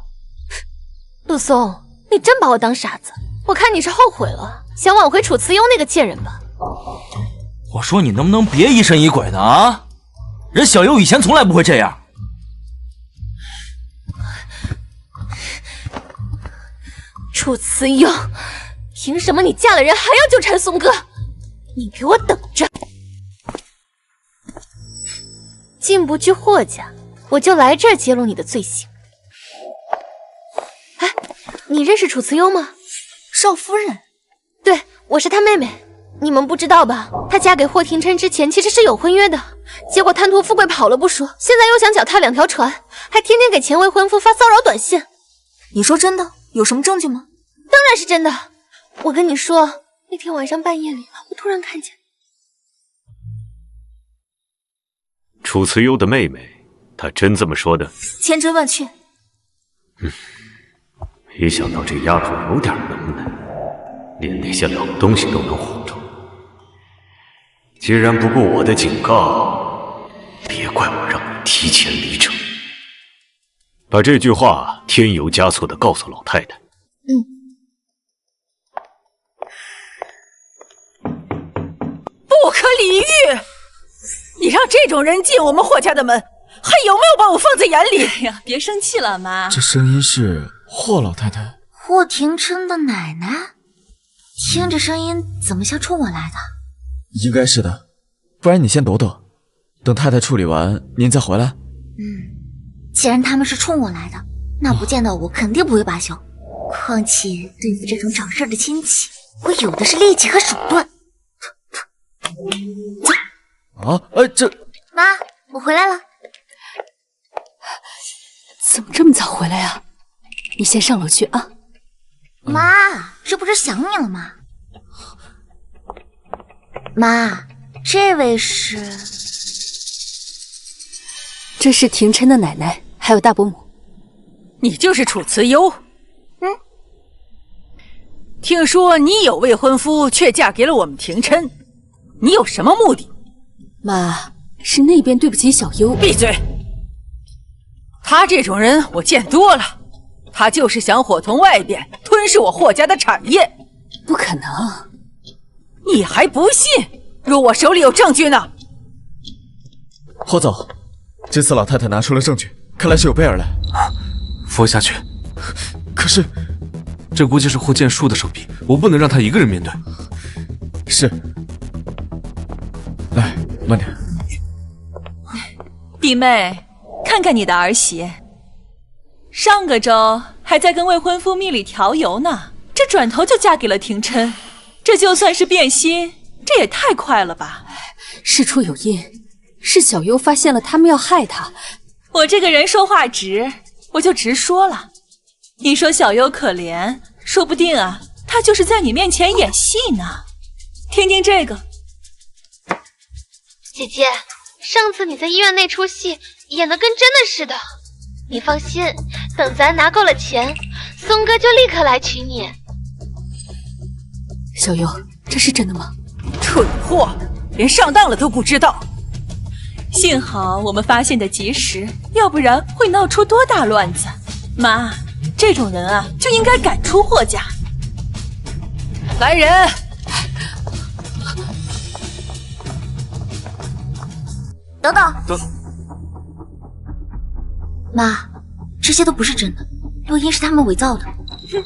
陆松，你真把我当傻子？我看你是后悔了，想挽回楚辞庸那个贱人吧？我说你能不能别疑神疑鬼的啊？人小优以前从来不会这样。楚辞庸，凭什么你嫁了人还要纠缠松哥？你给我等着！进不去霍家，我就来这儿揭露你的罪行。哎，你认识楚辞庸吗？少夫人，对，我是她妹妹。你们不知道吧？她嫁给霍廷琛之前其实是有婚约的，结果贪图富贵跑了不说，现在又想脚踏两条船，还天天给前未婚夫发骚扰短信。你说真的？有什么证据吗？当然是真的。我跟你说，那天晚上半夜里，我突然看见楚辞优的妹妹，她真这么说的？千真万确。没想到这丫头有点能耐，连那些老东西都能哄着。既然不顾我的警告，别怪我让你提前离城。把这句话添油加醋的告诉老太太。不可理喻！你让这种人进我们霍家的门，还有没有把我放在眼里？哎呀，别生气了，妈。这声音是霍老太太。霍廷琛的奶奶，听着声音怎么像冲我来的？应该是的，不然你先躲躲，等太太处理完，您再回来。既然他们是冲我来的，那不见到我肯定不会罢休。况且对付这种长事的亲戚，我有的是力气和手段。这妈，我回来了。怎么这么早回来呀？你先上楼去啊。妈，这不是想你了吗？妈，这位是？这是廷琛的奶奶，还有大伯母。你就是楚辞优？听说你有未婚夫，却嫁给了我们廷琛，你有什么目的？妈，是那边对不起小优。闭嘴！他这种人我见多了，他就是想伙同外边吞噬我霍家的产业。不可能！你还不信？若我手里有证据呢？霍总，这次老太太拿出了证据，看来是有备而来。扶下去。可是，这估计是霍剑术的手笔。我不能让他一个人面对。是。来，慢点。弟妹，看看你的儿媳，上个周还在跟未婚夫蜜里调油呢，这转头就嫁给了廷琛，这就算是变心，这也太快了吧？事出有因，是小优发现了他们要害他。我这个人说话直，我就直说了。你说小优可怜，说不定啊，他就是在你面前演戏呢。听听这个。姐姐，上次你在医院那出戏演得跟真的似的。你放心，等咱拿够了钱，松哥就立刻来娶你。小优，这是真的吗？蠢货，连上当了都不知道。幸好我们发现的及时，要不然会闹出多大乱子。妈，这种人啊，就应该赶出霍家。来人！等等，妈，这些都不是真的，录音是他们伪造的。哼，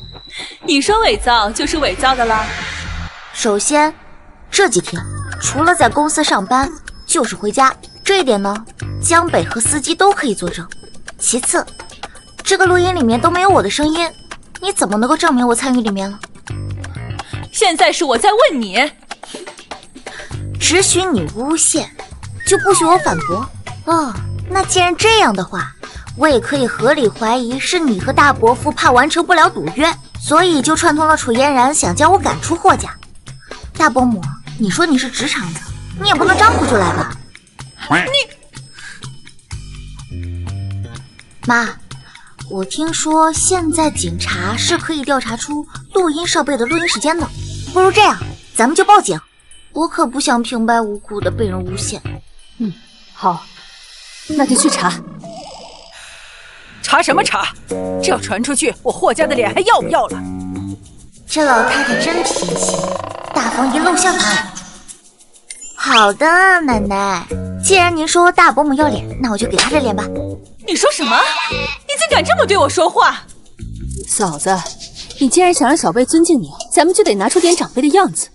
你说伪造就是伪造的啦。首先，这几天除了在公司上班，就是回家，这一点呢，江北和司机都可以作证。其次，这个录音里面都没有我的声音，你怎么能够证明我参与里面了？现在是我在问你，只许你诬陷，就不许我反驳。哦，那既然这样的话，我也可以合理怀疑是你和大伯父怕完成不了赌约，所以就串通了楚嫣然，想将我赶出霍家。大伯母，你说你是直肠子，你也不能张口就来吧？妈，我听说现在警察是可以调查出录音设备的录音时间的，不如这样，咱们就报警。我可不想平白无故的被人诬陷。好，那就去查。查什么查？这要传出去，我霍家的脸还要不要了？这老太太真脾气，大方一露相她。好的，奶奶，既然您说大伯母要脸，那我就给她这脸吧。你说什么？你竟敢这么对我说话！嫂子，你既然想让小辈尊敬你，咱们就得拿出点长辈的样子。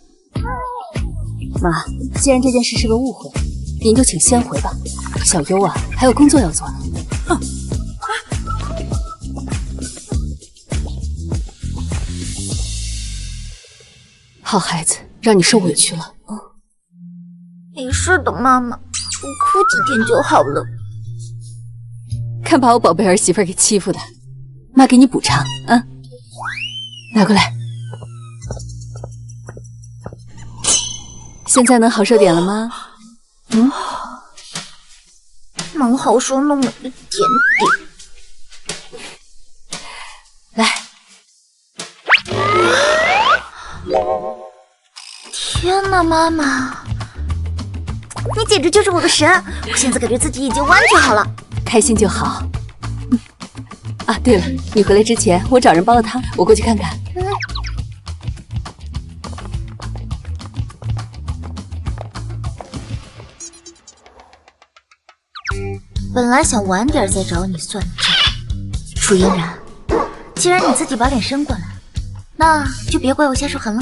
妈，既然这件事是个误会，您就请先回吧。小优啊，还有工作要做呢。哼！好孩子，让你受委屈了。没事的，妈妈，我哭几天就好了。看把我宝贝儿媳妇给欺负的，妈给你补偿啊！拿过来。现在能好受点了吗？能好受那么一点点。来。天哪，妈妈，你简直就是我的神！我现在感觉自己已经完全好了。开心就好。啊，对了，你回来之前我找人煲了汤，我过去看看。本来想晚点再找你算账，楚嫣然，既然你自己把脸伸过来，那就别怪我下手狠了。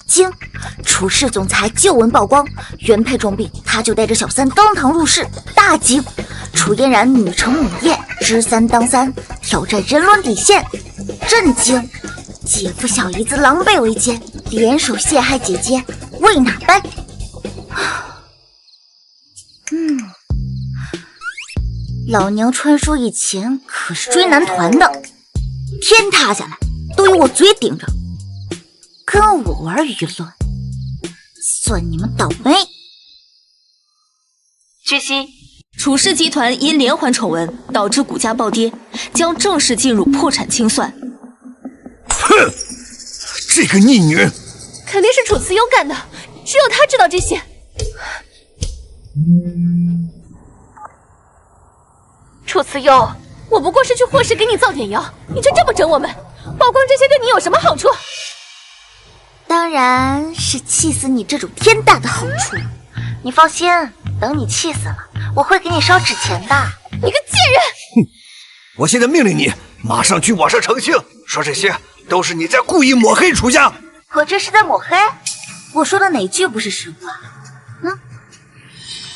惊！楚氏总裁旧闻曝光，原配重病，他就带着小三当堂入室，大惊！楚嫣然女成母夜，知三当三，挑战人伦底线，震惊！姐夫小姨子狼狈为奸，联手陷害姐姐，为哪般？老娘传说以前可是追男团的，天塌下来都有我嘴顶着，跟我玩舆论，算你们倒霉。据悉，楚氏集团因连环丑闻导致股价暴跌，将正式进入破产清算。哼，这个逆女，肯定是楚慈优干的，只有他知道这些。楚慈优，我不过是去霍氏给你造点谣，你就这么整我们？曝光这些对你有什么好处？当然是气死你这种天大的好处。你放心，等你气死了，我会给你烧纸钱的。你个贱人！哼！我现在命令你，马上去网上澄清，说这些都是你在故意抹黑楚家。我这是在抹黑？我说的哪句不是实话？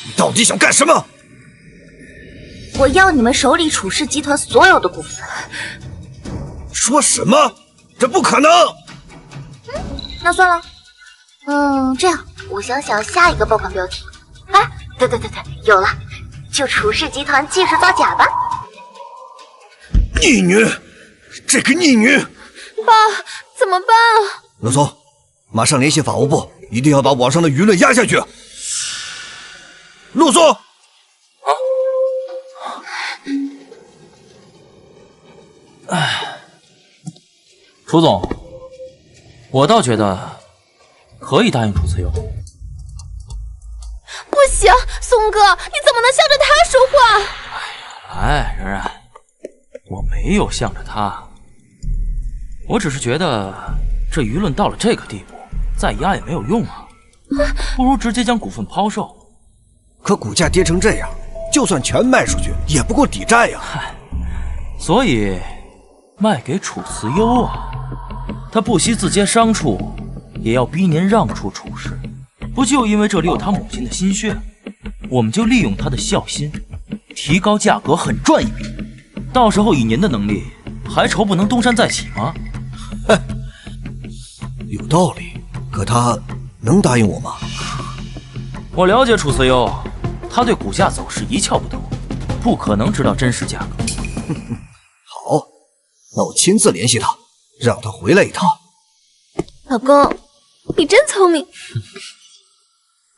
你到底想干什么？我要你们手里楚氏集团所有的股份。说什么？这不可能！那算了。这样，我想想下一个爆款标题。哎，对，有了，就楚氏集团技术造假吧。逆女，这个逆女！爸，怎么办啊？陆松，马上联系法务部，一定要把网上的舆论压下去。陆松。楚总，我倒觉得可以答应楚慈优。不行，松哥，你怎么能向着他说话？哎，然然，我没有向着他，我只是觉得这舆论到了这个地步，再压也没有用啊，不如直接将股份抛售。可股价跌成这样，就算全卖出去，也不够抵债呀。嗨，所以卖给楚慈优啊，他不惜自揭伤处，也要逼您让出楚氏。不就因为这里有他母亲的心血？我们就利用他的孝心，提高价格，狠赚一笔。到时候以您的能力，还愁不能东山再起吗？有道理，可他能答应我吗？我了解楚慈优，他对股价走势一窍不通，不可能知道真实价格。好，那我亲自联系他，让他回来一趟。老公，你真聪明。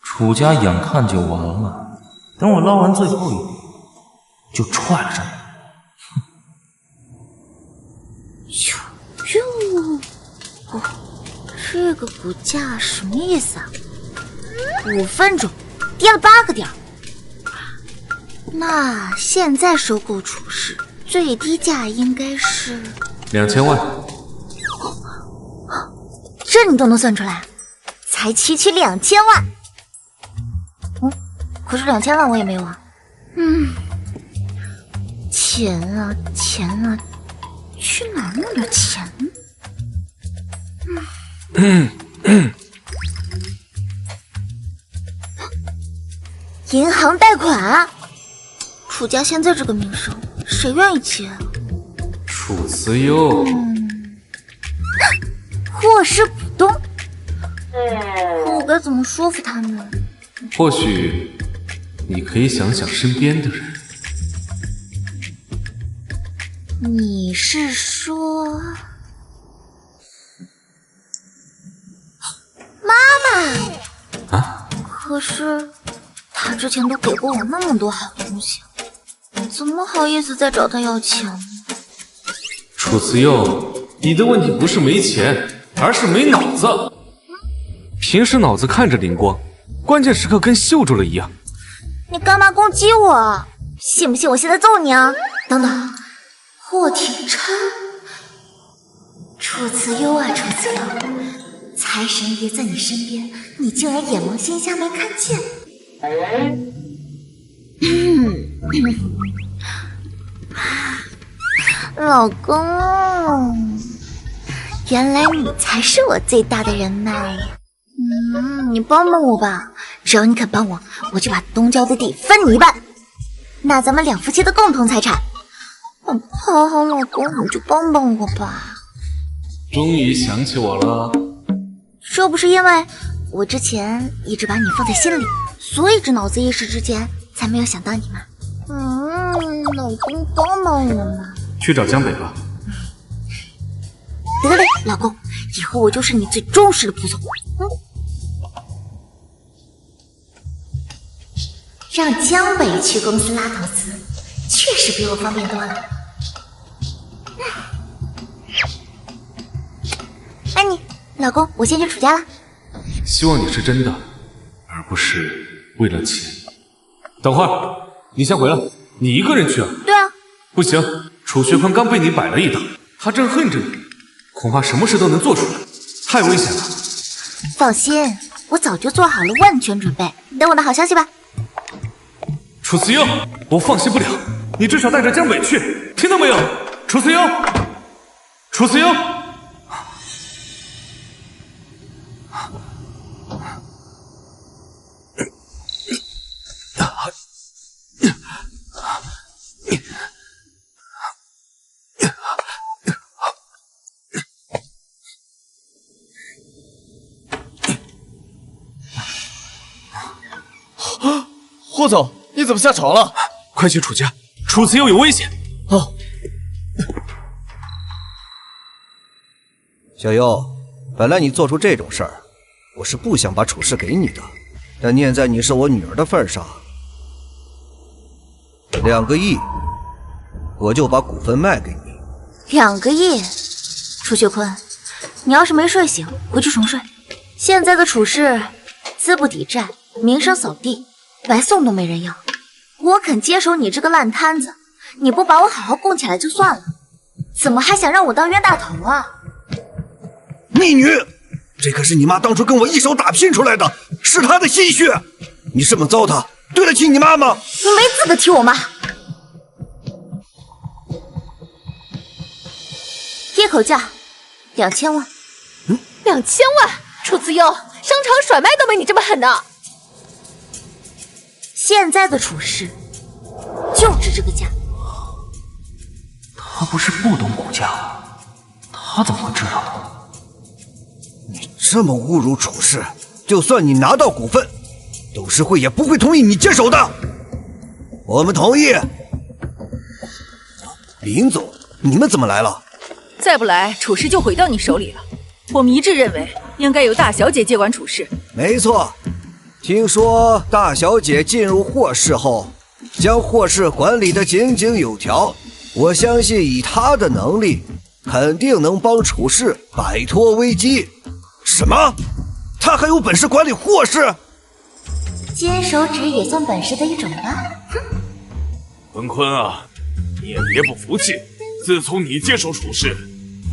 楚家眼看就完了，等我捞完最后一笔，就踹了这门。哦，这个股价什么意思啊？5分钟跌了8个点。那现在收购楚氏最低价应该是2000万。这你都能算出来？才区2000万。可是2000万我也没有啊。钱啊，去哪儿弄点钱呢？银行贷款，楚家现在这个名声，谁愿意接啊？楚慈优，霍氏股东，可我该怎么说服他们？或许你可以想想身边的人。你是说妈妈？啊？可是他之前都给过我那么多好东西，怎么好意思再找他要钱呢？楚慈优，你的问题不是没钱，而是没脑子。平时脑子看着灵光，关键时刻跟锈住了一样。你干嘛攻击我？信不信我现在揍你啊？等等，霍廷琛，楚慈优啊，楚慈优，财神爷在你身边，你竟然眼盲心瞎没看见。老公，原来你才是我最大的人脉。你帮帮我吧，只要你肯帮我，我就把东郊的地分你一半，那咱们2夫妻的共同财产。好，老公，你就帮帮我吧。终于想起我了。这不是因为我之前一直把你放在心里，所以这脑子一时之间才没有想到你吗？老公，帮帮我嘛。去找江北吧。得嘞，老公，以后我就是你最忠实的仆从。让江北去公司拉投资，确实比我方便多了。爱你，老公，我先去楚家了。希望你是真的，而不是为了钱。等会儿，你先回来，你一个人去啊？对啊。不行，楚学坤刚被你摆了一道，他正恨着你，恐怕什么事都能做出来，太危险了。放心，我早就做好了万全准备，等我的好消息吧。楚慈优，我放心不了，你至少带着江北去，听到没有？楚慈优，楚慈优。霍总，你怎么下床了？快去楚家，楚辞又有危险。哦，小优，本来你做出这种事儿，我是不想把楚氏给你的，但念在你是我女儿的份上，2个亿，我就把股份卖给你。2个亿，楚学坤，你要是没睡醒，回去重睡。现在的楚氏，资不抵债，名声扫地，白送都没人要。我肯接手你这个烂摊子，你不把我好好供起来就算了，怎么还想让我当冤大头啊？逆女，这可是你妈当初跟我一手打拼出来的，是她的心血，你这么糟蹋，对得起你妈吗？你没资格提我妈。一口价2000万。2000万，楚辞优，商场甩卖都没你这么狠的。现在的楚氏就值这个价。他不是不懂股价，他怎么会知道的？你这么侮辱楚氏，就算你拿到股份，董事会也不会同意你接手的。我们同意。林总，你们怎么来了？再不来，楚氏就毁到你手里了。我们一致认为，应该由大小姐接管楚氏。没错。听说大小姐进入霍氏后，将霍氏管理得井井有条。我相信以她的能力，肯定能帮楚氏摆脱危机。什么？她还有本事管理霍氏？金手指也算本事的一种吧。坤坤啊，你也别不服气。自从你接手楚氏，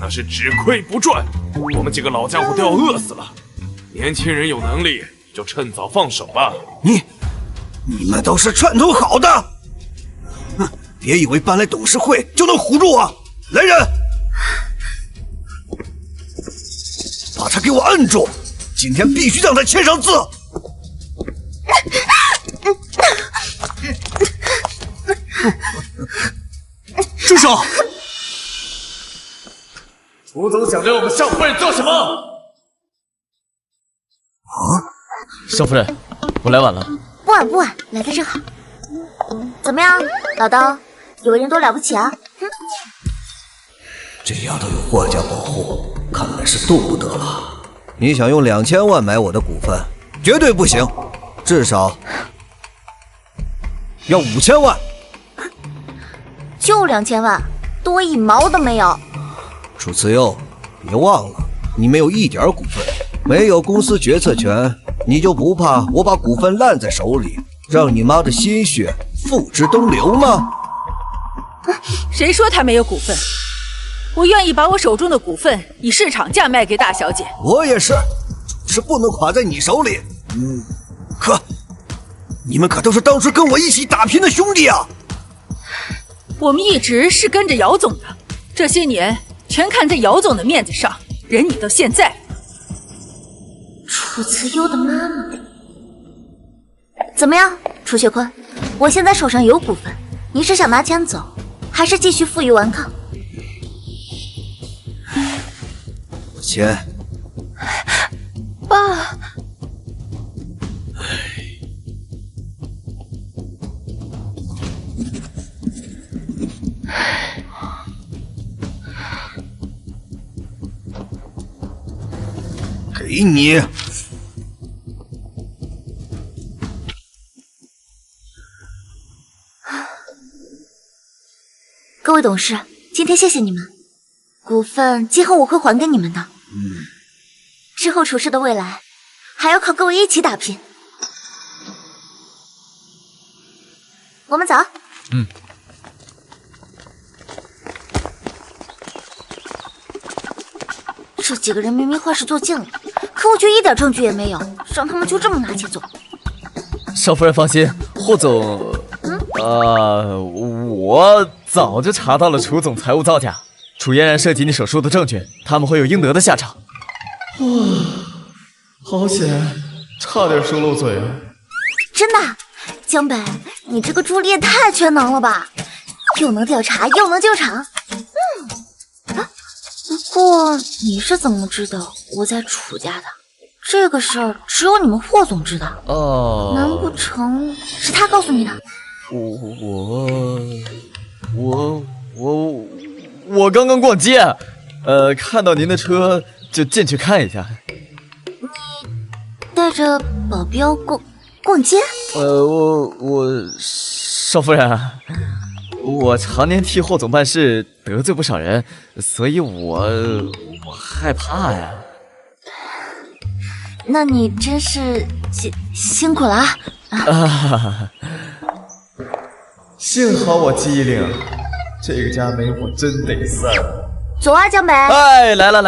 那是只亏不赚，我们几个老家伙都要饿死了。年轻人有能力，就趁早放手吧。你们都是串通好的，哼！别以为搬来董事会就能唬住我。来人，把他给我摁住！今天必须让他签上字。住手！楚总想对我们少夫人做什么？少夫人，我来晚了。不晚不晚，来的正好。怎么样，老刀，有人多了不起啊？这丫头有霍家保护，看来是动不得了。你想用2000万买我的股份，绝对不行，至少要5000万。就2000万，多1毛都没有。楚辞优，别忘了，你没有一点股份，没有公司决策权，你就不怕我把股份烂在手里，让你妈的心血付之东流吗？谁说他没有股份？我愿意把我手中的股份以市场价卖给大小姐。我也是，是不能垮在你手里。可你们可都是当初跟我一起打拼的兄弟啊！我们一直是跟着姚总的，这些年全看在姚总的面子上，忍你到现在。楚辞优的妈妈，怎么样，楚学坤？我现在手上有股份，你是想拿钱走，还是继续负隅顽抗？我签。爸。给你。各位董事，今天谢谢你们，股份今后我会还给你们的。之后楚氏的未来还要靠各位一起打拼。我们走。这几个人明明坏事做尽了，可我却一点证据也没有，让他们就这么拿钱走。少夫人放心，霍总，我早就查到了楚总财务造假，楚嫣然涉及你手术的证据，他们会有应得的下场。好险，差点说漏嘴啊！真的，江北，你这个助理也太全能了吧，又能调查又能救场。不过你是怎么知道我在楚家的？这个事儿只有你们霍总知道。难不成是他告诉你的？我刚刚逛街，看到您的车就进去看一下。你带着保镖逛街？少夫人，我常年替霍总办事，得罪不少人，所以我害怕呀。那你真是辛苦了啊！幸好我记忆灵，这个家没我真得散。走啊，江北！哎，来了。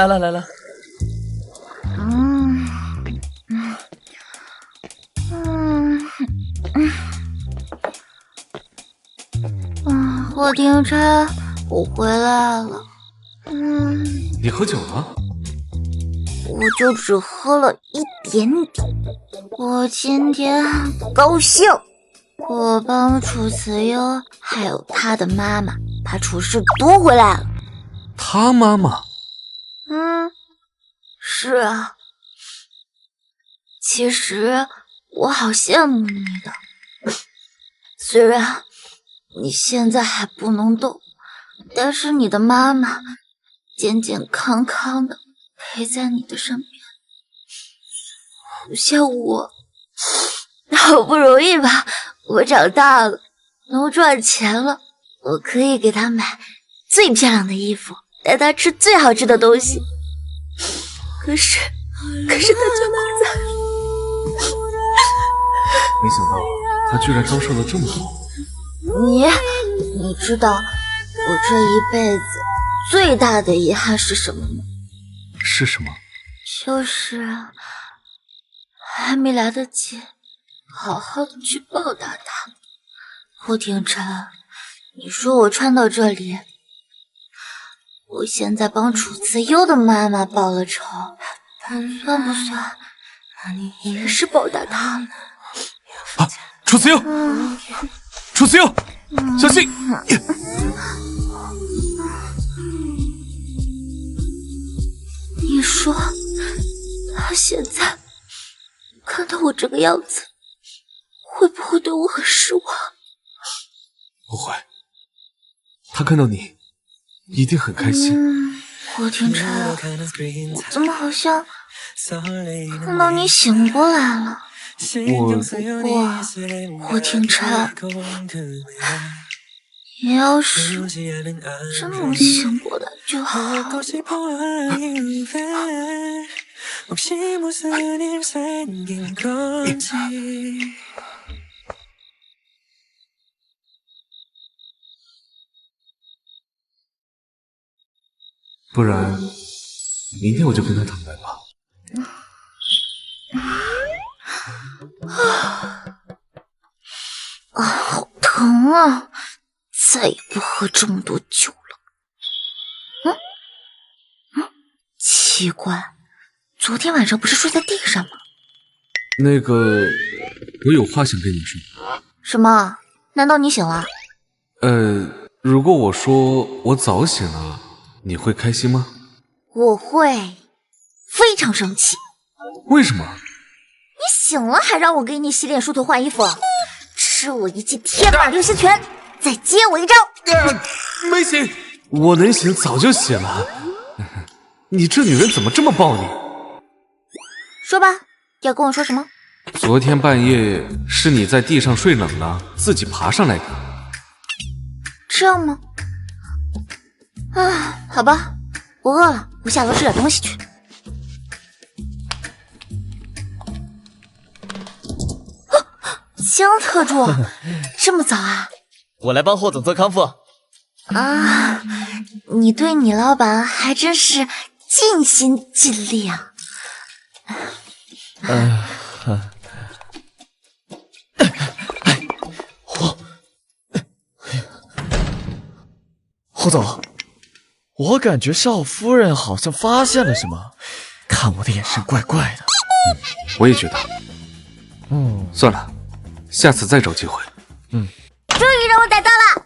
霍廷琛，我回来了。你喝酒了？我就只喝了一点点。我今天高兴，我帮楚辞优还有他的妈妈把楚氏夺回来了。他妈妈？是啊。其实我好羡慕你的，虽然你现在还不能动，但是你的妈妈健健康康的陪在你的身边，不像我，好不容易吧，我长大了，能赚钱了，我可以给她买最漂亮的衣服，带她吃最好吃的东西。可是她就不在。没想到他居然遭受了这么多。你知道我这一辈子最大的遗憾是什么吗？是什么？就是还没来得及好好的去报答他。霍廷琛，你说我穿到这里，我现在帮楚辞优的妈妈报了仇，算不算也是报答他？楚辞优，楚辞优，小心！你说他现在看到我这个样子，会不会对我很失望？不会，他看到你一定很开心。霍廷琛，我怎么好像看到你醒过来了？霍廷琛，你要是真能醒过来就好了。不然，明天我就跟他坦白吧。好疼啊！再也不喝这么多酒了。奇怪，昨天晚上不是睡在地上吗？那个，我有话想跟你说。什么？难道你醒了？如果我说我早醒了，你会开心吗？我会非常生气。为什么？你醒了还让我给你洗脸梳头换衣服，吃我一记天马流星拳，再接我一招。没醒，我能醒早就醒了。你这女人怎么这么暴力？说吧，要跟我说什么？昨天半夜是你在地上睡冷了，自己爬上来的。这样吗？好吧，我饿了，我下楼吃点东西去。江特助，这么早啊？我来帮霍总做康复。啊，你对你老板还真是尽心尽力啊。霍总，我感觉少夫人好像发现了什么，看我的眼神怪怪的。我也觉得。算了，下次再找机会。终于让我逮到了！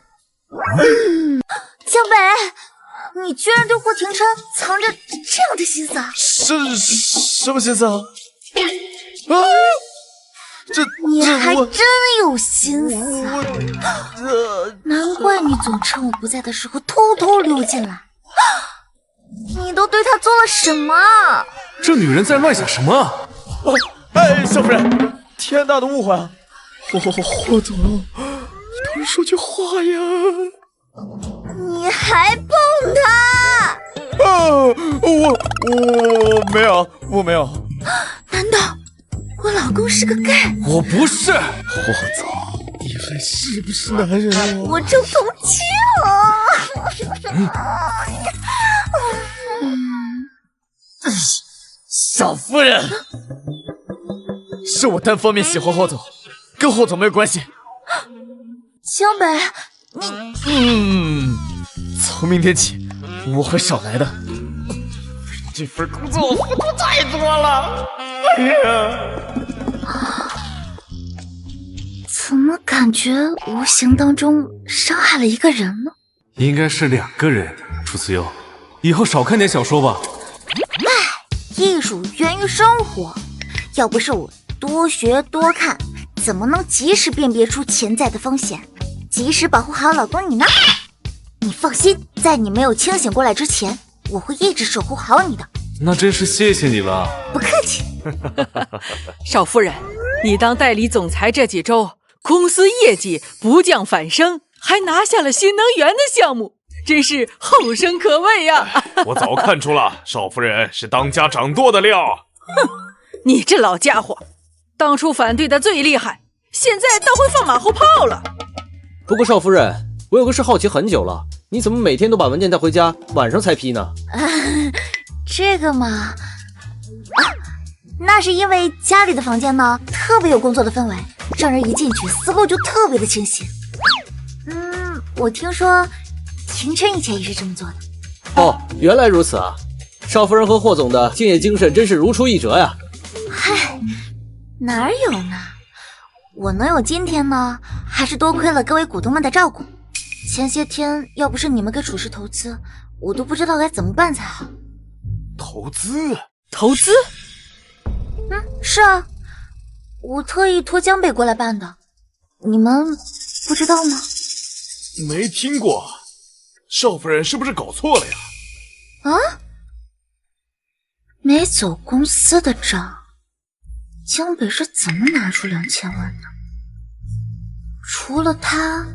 江北，你居然对霍廷琛藏着这样的心思啊？什么心思啊？你还真有心思啊！难怪你总趁我不在的时候偷偷溜进来。你都对他做了什么？这女人在乱想什么？少夫人，天大的误会啊！霍总，同人说句话呀！你还碰他？我没有。难道我老公是个 gay？ 我不是。霍总，你还是不是男人啊？我正同情少夫人，是我单方面喜欢霍总，跟霍总没有关系。江北，你从明天起我会少来的。这份工作我付出太多了。怎么感觉无形当中伤害了一个人呢？应该是2个人。楚辞优，以后少看点小说吧。艺术源于生活，要不是我多学多看，怎么能及时辨别出潜在的风险，及时保护好老公你呢？你放心，在你没有清醒过来之前，我会一直守护好你的。那真是谢谢你了。不客气。少夫人，你当代理总裁这几周，公司业绩不降反升，还拿下了新能源的项目，真是后生可畏呀！我早看出了，少夫人是当家掌舵的料。哼，你这老家伙，当初反对的最厉害，现在倒会放马后炮了。不过少夫人，我有个事好奇很久了，你怎么每天都把文件带回家，晚上才批呢？这个嘛，那是因为家里的房间呢，特别有工作的氛围，让人一进去思路就特别的清晰。我听说廷琛以前也是这么做的。哦，原来如此啊！少夫人和霍总的敬业精神真是如出一辙呀。嗨，哪有呢？我能有今天呢，还是多亏了各位股东们的照顾。前些天要不是你们给楚氏投资，我都不知道该怎么办才好。投资？是啊，我特意托江北过来办的，你们不知道吗？没听过，少夫人是不是搞错了呀？没走公司的账，江北是怎么拿出2000万的？除了他，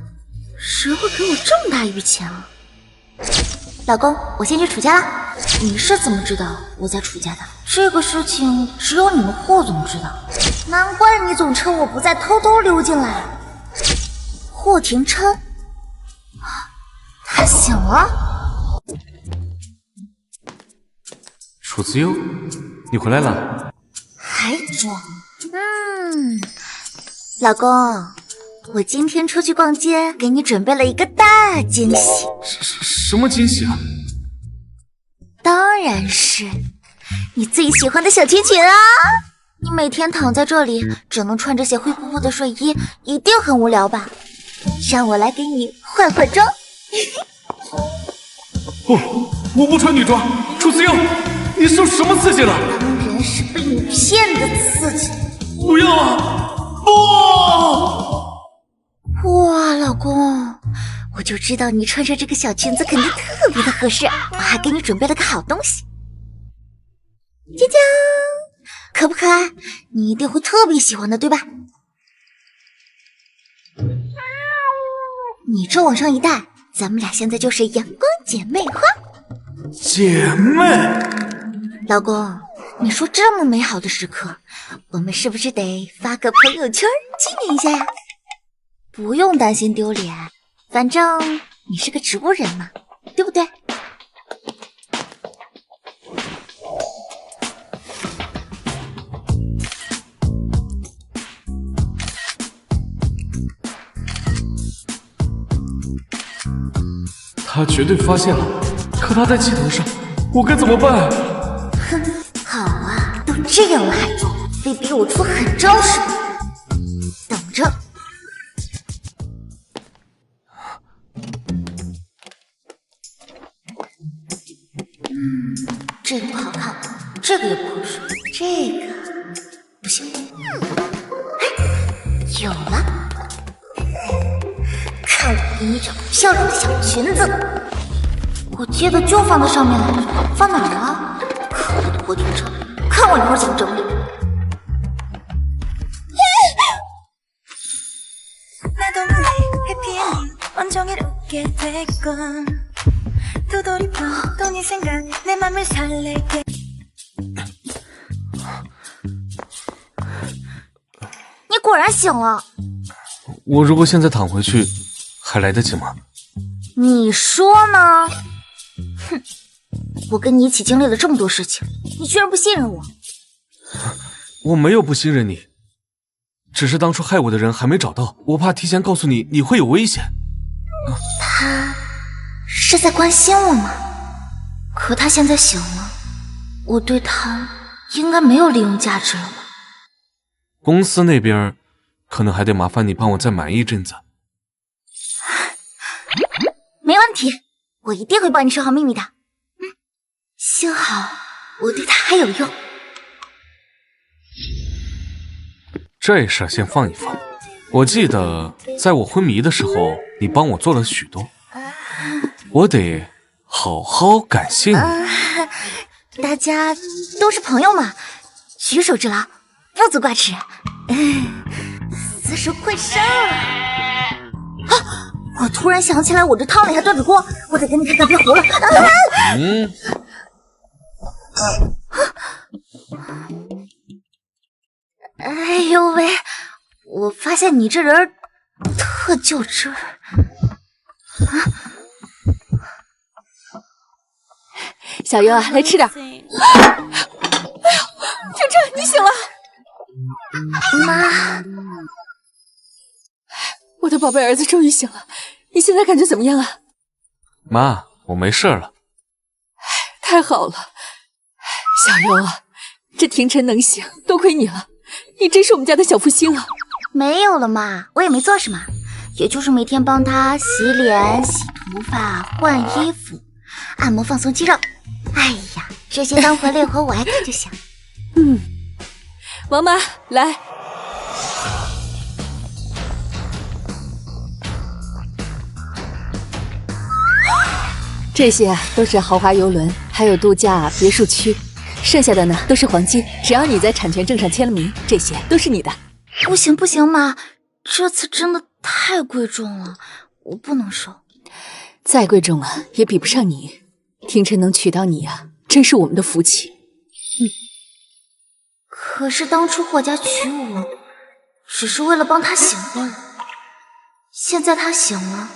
谁会给我这么大一笔钱啊？老公，我先去楚家了。你是怎么知道我在楚家的？这个事情只有你们霍总知道，难怪你总趁我不在偷偷溜进来。霍廷琛，他醒了。楚辞优，你回来了。还装？老公，我今天出去逛街，给你准备了一个大惊喜。什么惊喜啊？当然是你最喜欢的小裙裙啊！你每天躺在这里，只能穿这些灰扑扑的睡衣，一定很无聊吧？让我来给你换换装。我不穿女装。楚辞优，你受什么刺激了？当然是被你骗的刺激。不要啊！不！哇，老公，我就知道你穿上这个小裙子肯定特别的合适，我还给你准备了个好东西。锵锵，可不可爱？你一定会特别喜欢的，对吧？你这往上一戴，咱们俩现在就是阳光姐妹花。姐妹，老公，你说这么美好的时刻，我们是不是得发个朋友圈纪念一下呀？不用担心丢脸，反正你是个植物人嘛，对不对？他绝对发现了，可他在气头上，我该怎么办？哼，好啊，都这样了还装，非逼我出狠招是吧？等着。这个不好看，这个也不合适，这个不行。哎，有了！看我给你找漂亮的小裙子。我接的就放在上面来着，放哪儿了？可恶的破停车，看我一会儿怎么整理。你果然醒了。我如果现在躺回去，还来得及吗？你说呢？哼，我跟你一起经历了这么多事情，你居然不信任我？我没有不信任你，只是当初害我的人还没找到，我怕提前告诉你，你会有危险。他是在关心我吗？可他现在醒了，我对他应该没有利用价值了吧？公司那边可能还得麻烦你帮我再瞒一阵子。没问题，我一定会帮你守好秘密的。幸好我对他还有用。这事先放一放，我记得在我昏迷的时候，你帮我做了许多，我得好好感谢你。大家都是朋友嘛，举手之劳，不足挂齿。此手快上啊！我突然想起来，我这汤里还端着锅，我得跟你开干别糊了。哎呦喂！我发现你这人特较真儿。小优啊，来吃点。哎呦，婷琛，你醒了。妈，我的宝贝儿子终于醒了，你现在感觉怎么样啊？妈，我没事了。太好了，小优啊，这婷琛能醒，多亏你了，你真是我们家的小福星啊。没有了嘛，我也没做什么，也就是每天帮他洗脸、洗头发、换衣服、按摩放松肌肉。哎呀，这些脏活累活我爱干就行。王妈，来。这些都是豪华游轮，还有度假别墅区，剩下的呢都是黄金。只要你在产权证上签了名，这些都是你的。不行不行妈，这次真的太贵重了，我不能收。再贵重啊，也比不上你。婷琛能娶到你啊，真是我们的福气。可是当初霍家娶我，只是为了帮他醒过来。现在他醒了，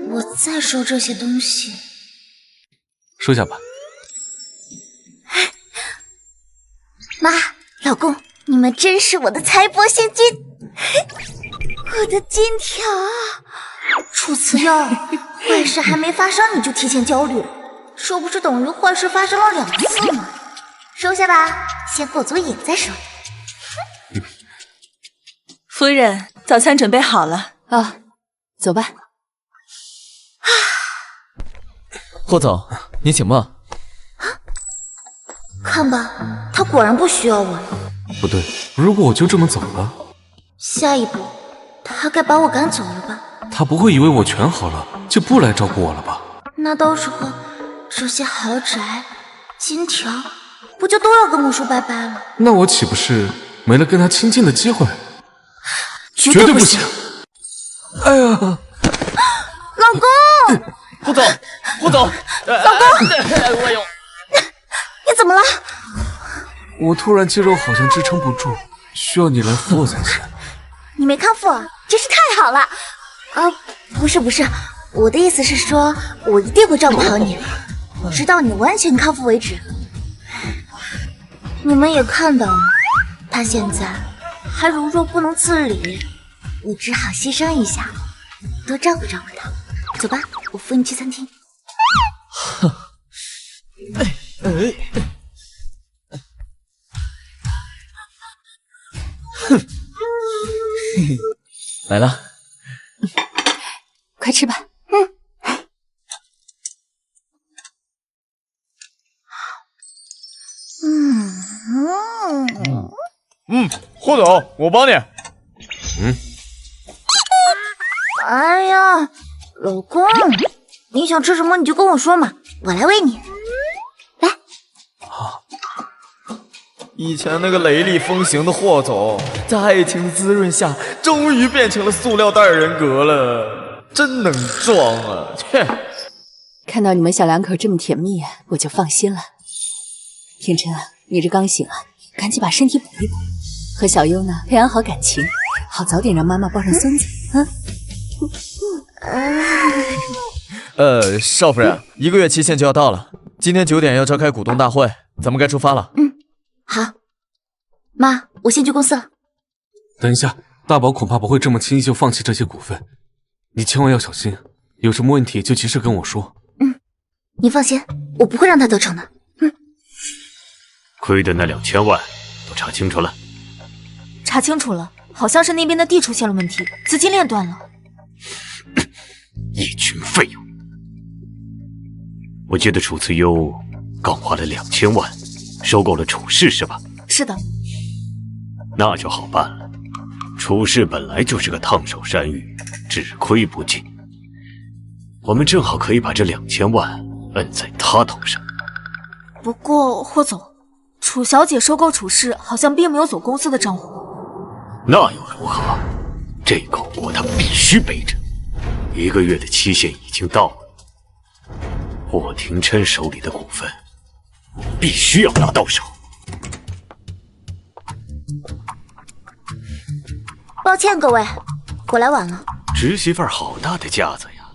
我再收这些东西，收下吧。妈，老公，你们真是我的财帛现金。我的金条，楚辞佑，坏事还没发生你就提前焦虑了，这不是等于坏事发生了2次吗？收下吧，先过足瘾再说。夫人，早餐准备好了啊，走吧。霍总，你请吧。看吧，他果然不需要我了。不对，如果我就这么走了，下一步他该把我赶走了吧？他不会以为我全好了就不来照顾我了吧？那到时候这些豪宅、金条不就都要跟木叔拜拜了？那我岂不是没了跟他亲近的机会？绝对不行！哎呀，老公，霍总，霍总，老公，我有，你怎么了？我突然肌肉好像支撑不住，需要你来扶我才行。你没康复，真是太好了。不是，我的意思是说，我一定会照顾好你，直到你完全康复为止。你们也看到了，他现在还如若不能自理，我只好牺牲一下，多照顾照顾他。走吧，我扶你去餐厅。来了，快吃吧。霍总，我帮你。哎呀，老公，你想吃什么你就跟我说嘛，我来喂你。来。以前那个雷厉风行的霍总，在爱情的滋润下，终于变成了塑料袋人格了，真能装啊！切。看到你们小两口这么甜蜜，我就放心了。天琛啊，你这刚醒啊，赶紧把身体补一补，和小优呢培养好感情，好早点让妈妈抱上孙子啊。少夫人，1个月期限就要到了，今天9点要召开股东大会，咱们该出发了。好。妈，我先去公司了。等一下，大宝恐怕不会这么轻易就放弃这些股份，你千万要小心，有什么问题就及时跟我说。你放心，我不会让他得逞的。亏的那2000万都查清楚了？查清楚了，好像是那边的地出现了问题，资金链断了。一群废物！我记得楚辞优刚花了2000万收购了楚氏，是吧？是的。那就好办了。楚氏本来就是个烫手山芋，只亏不进。我们正好可以把这2000万摁在他头上。不过霍总，楚小姐收购楚氏好像并没有走公司的账户。那又如何？这口锅他必须背着。1个月的期限已经到了，霍廷琛手里的股份必须要拿到手。抱歉各位，我来晚了。侄媳妇儿好大的架子呀，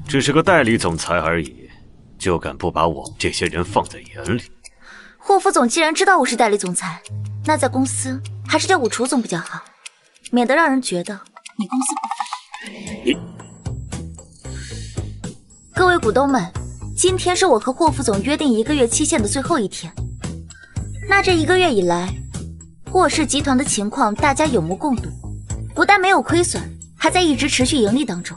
只是个代理总裁而已，就敢不把我们这些人放在眼里。霍副总既然知道我是代理总裁，那在公司还是叫我楚总比较好，免得让人觉得你公司不各位股东们，今天是我和霍副总约定1个月期限的最后一天。那这1个月以来，霍氏集团的情况大家有目共睹，不但没有亏损，还在一直持续盈利当中。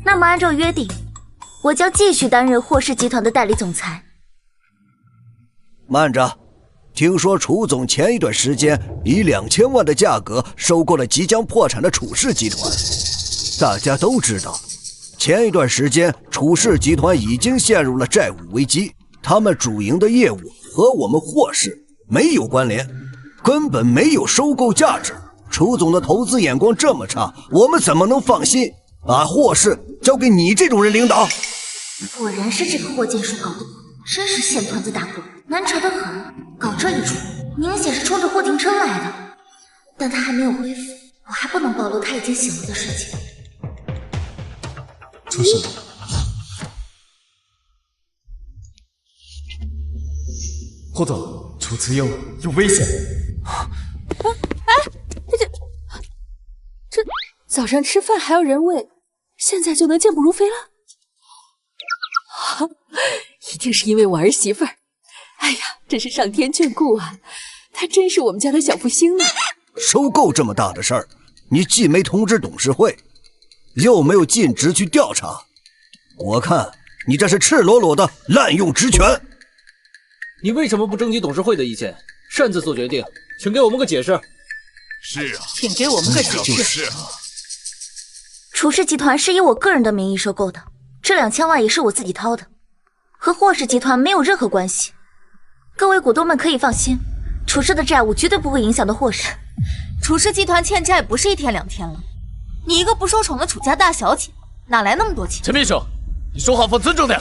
那么按照约定，我将继续担任霍氏集团的代理总裁。慢着，听说楚总前一段时间以2000万的价格收购了即将破产的楚氏集团。大家都知道，前一段时间楚氏集团已经陷入了债务危机，他们主营的业务和我们霍氏没有关联，根本没有收购价值。楚总的投资眼光这么差，我们怎么能放心把霍氏交给你这种人领导？果然是这个霍建树搞的，真是线团子打滚，难缠得很。搞这一出，明显是冲着霍廷琛来的。但他还没有恢复，我还不能暴露他已经醒了的事情。出事了！霍总，楚辞优有危险！这早上吃饭还要人喂，现在就能健步如飞了？一定是因为我儿媳妇儿。哎呀，真是上天眷顾啊！她真是我们家的小福星呢。收购这么大的事儿，你既没通知董事会，又没有尽职去调查，我看你这是赤裸裸的滥用职权。你为什么不征集董事会的意见，擅自做决定？请给我们个解释。是啊，请给我们个解释。就是啊。楚氏集团是以我个人的名义收购的，这2000万也是我自己掏的，和霍氏集团没有任何关系。各位股东们可以放心，楚氏的债务绝对不会影响到霍氏。楚氏集团欠债不是1天2天了，你一个不受宠的楚家大小姐，哪来那么多钱？陈秘书，你说话放尊重点。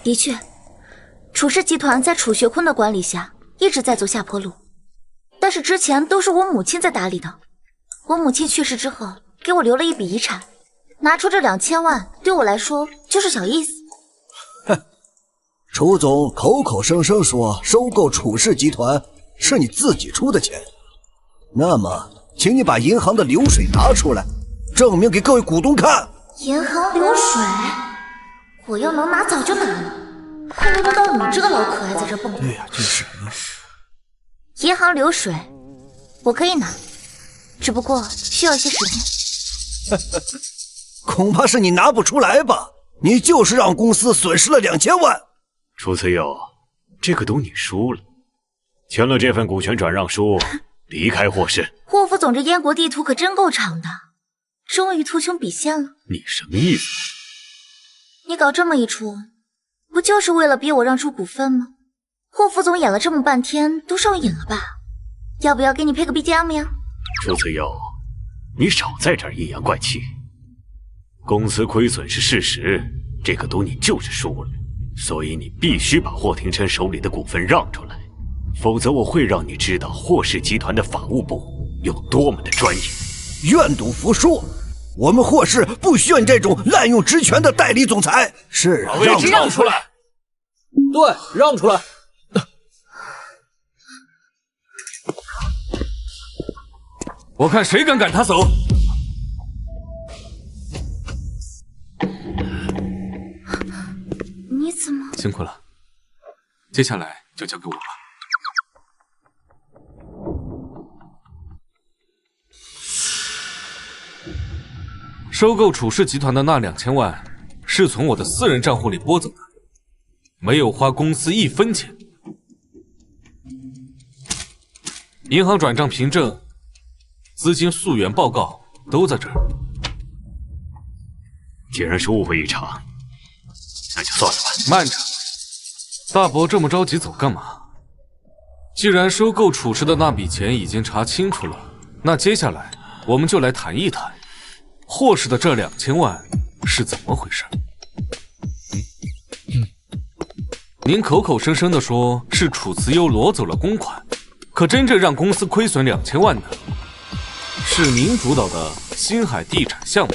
的确，楚氏集团在楚学坤的管理下一直在走下坡路，但是之前都是我母亲在打理的。我母亲去世之后，给我留了一笔遗产，拿出这2000万对我来说就是小意思。哼，楚总口口声声说收购楚氏集团是你自己出的钱，那么请你把银行的流水拿出来，证明给各位股东看。银行流水？我要能拿早就拿了，还轮得到你这个老可爱在这蹦跶？对呀，就是。银行流水我可以拿，只不过需要一些时间。恐怕是你拿不出来吧？你就是让公司损失了2000万。楚辞优，这个赌你输了，签了这份股权转让书，离开霍氏。霍副总这燕国地图可真够长的，终于图穷匕现了。你什么意思？你搞这么一出，不就是为了逼我让出股份吗？霍副总演了这么半天，都上瘾了吧？要不要给你配个 BGM 呀？楚子悠，你少在这儿阴阳怪气。公司亏损是事实，这个赌你就是输了，所以你必须把霍廷琛手里的股份让出来，否则我会让你知道霍氏集团的法务部有多么的专业。愿赌服输，我们霍氏不需要你这种滥用职权的代理总裁。是啊，让出来。对，让出来。我看谁敢赶他走。你怎么？辛苦了，接下来就交给我吧。收购楚氏集团的那2000万是从我的私人账户里拨走的，没有花公司1分钱。银行转账凭证、资金溯源报告都在这儿。既然是误会一场，那就算了吧。慢着，大伯这么着急走干嘛？既然收购楚氏的那笔钱已经查清楚了，那接下来我们就来谈一谈霍氏的这2000万是怎么回事。您口口声声的说是楚慈优挪走了公款，可真正让公司亏损2000万的，是您主导的星海地产项目。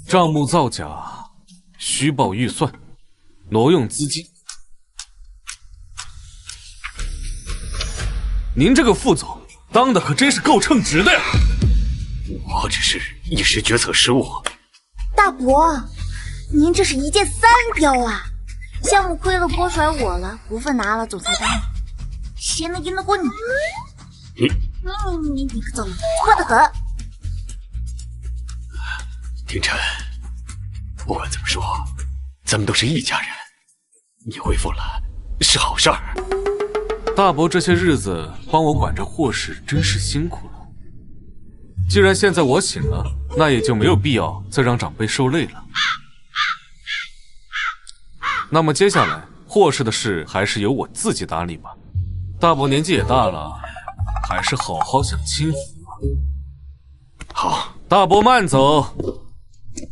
账目造假，虚报预算，挪用资金。您这个副总当的可真是够称职的呀！我只是一时决策失误。大伯，您这是一箭三雕啊！项目亏了锅甩我了，股份拿了总裁当了，谁能赢得过你？你可怎么错得很？廷琛，不管怎么说，咱们都是一家人。你恢复了是好事儿。大伯这些日子帮我管着霍氏，真是辛苦了。既然现在我醒了，那也就没有必要再让长辈受累了。那么接下来霍氏的事还是由我自己打理吧。大伯年纪也大了，还是好好享清福吧。好，大伯慢走，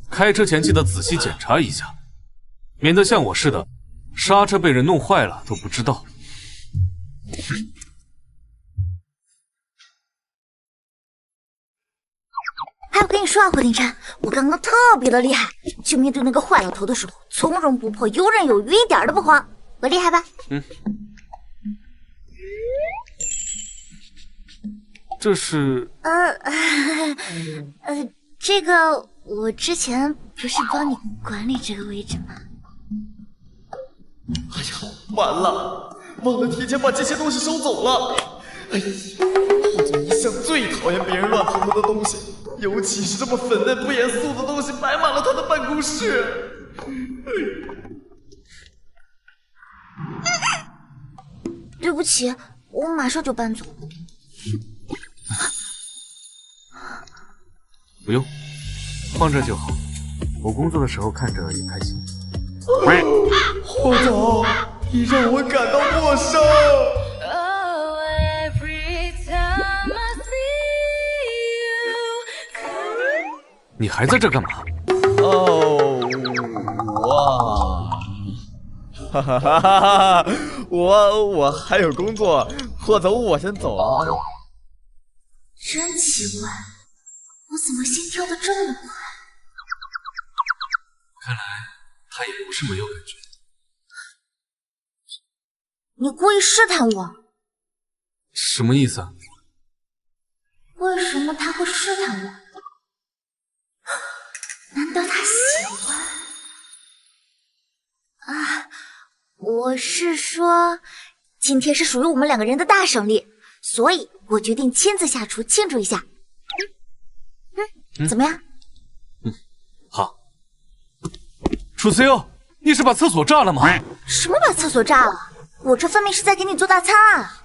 开车前记得仔细检查一下，免得像我似的，刹车被人弄坏了都不知道。哎，我跟你说啊，霍廷琛，我刚刚特别的厉害，就面对那个坏老头的时候，从容不迫，游刃有余，一点都不慌。我厉害吧？这是这个我之前不是帮你管理这个位置吗？哎呀，完了，忘了提前把这些东西收走了。哎呀，霍总一向最讨厌别人乱碰他的东西，尤其是这么粉嫩不严肃的东西摆满了他的办公室。对不起，我马上就搬走。不用，放这就好。我工作的时候看着也开心。霍总，你让我感到陌生。你还在这干嘛？哈哈哈哈！我还有工作，霍总，我先走了。真奇怪，我怎么心跳的这么快？看来他也不是没有感觉。你故意试探我？什么意思啊？为什么他会试探我？难道他喜欢？啊，我是说，今天是属于我们两个人的大胜利，所以我决定亲自下厨庆祝一下。怎么样？好。楚慈佑，你是把厕所炸了吗？什么把厕所炸了？我这分明是在给你做大餐啊！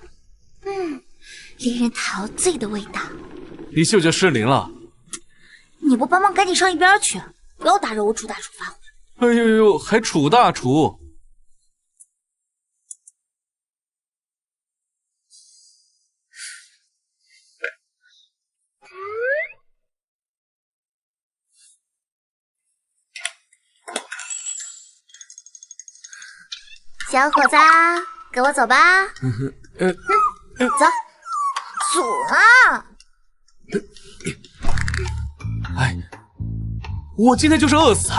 令人陶醉的味道。你嗅觉失灵了？你不帮忙，赶紧上一边去！不要打扰我楚大厨发挥。哎呦呦，还楚大厨！小伙子，跟我走吧。走，走啊！哎，我今天就是饿死，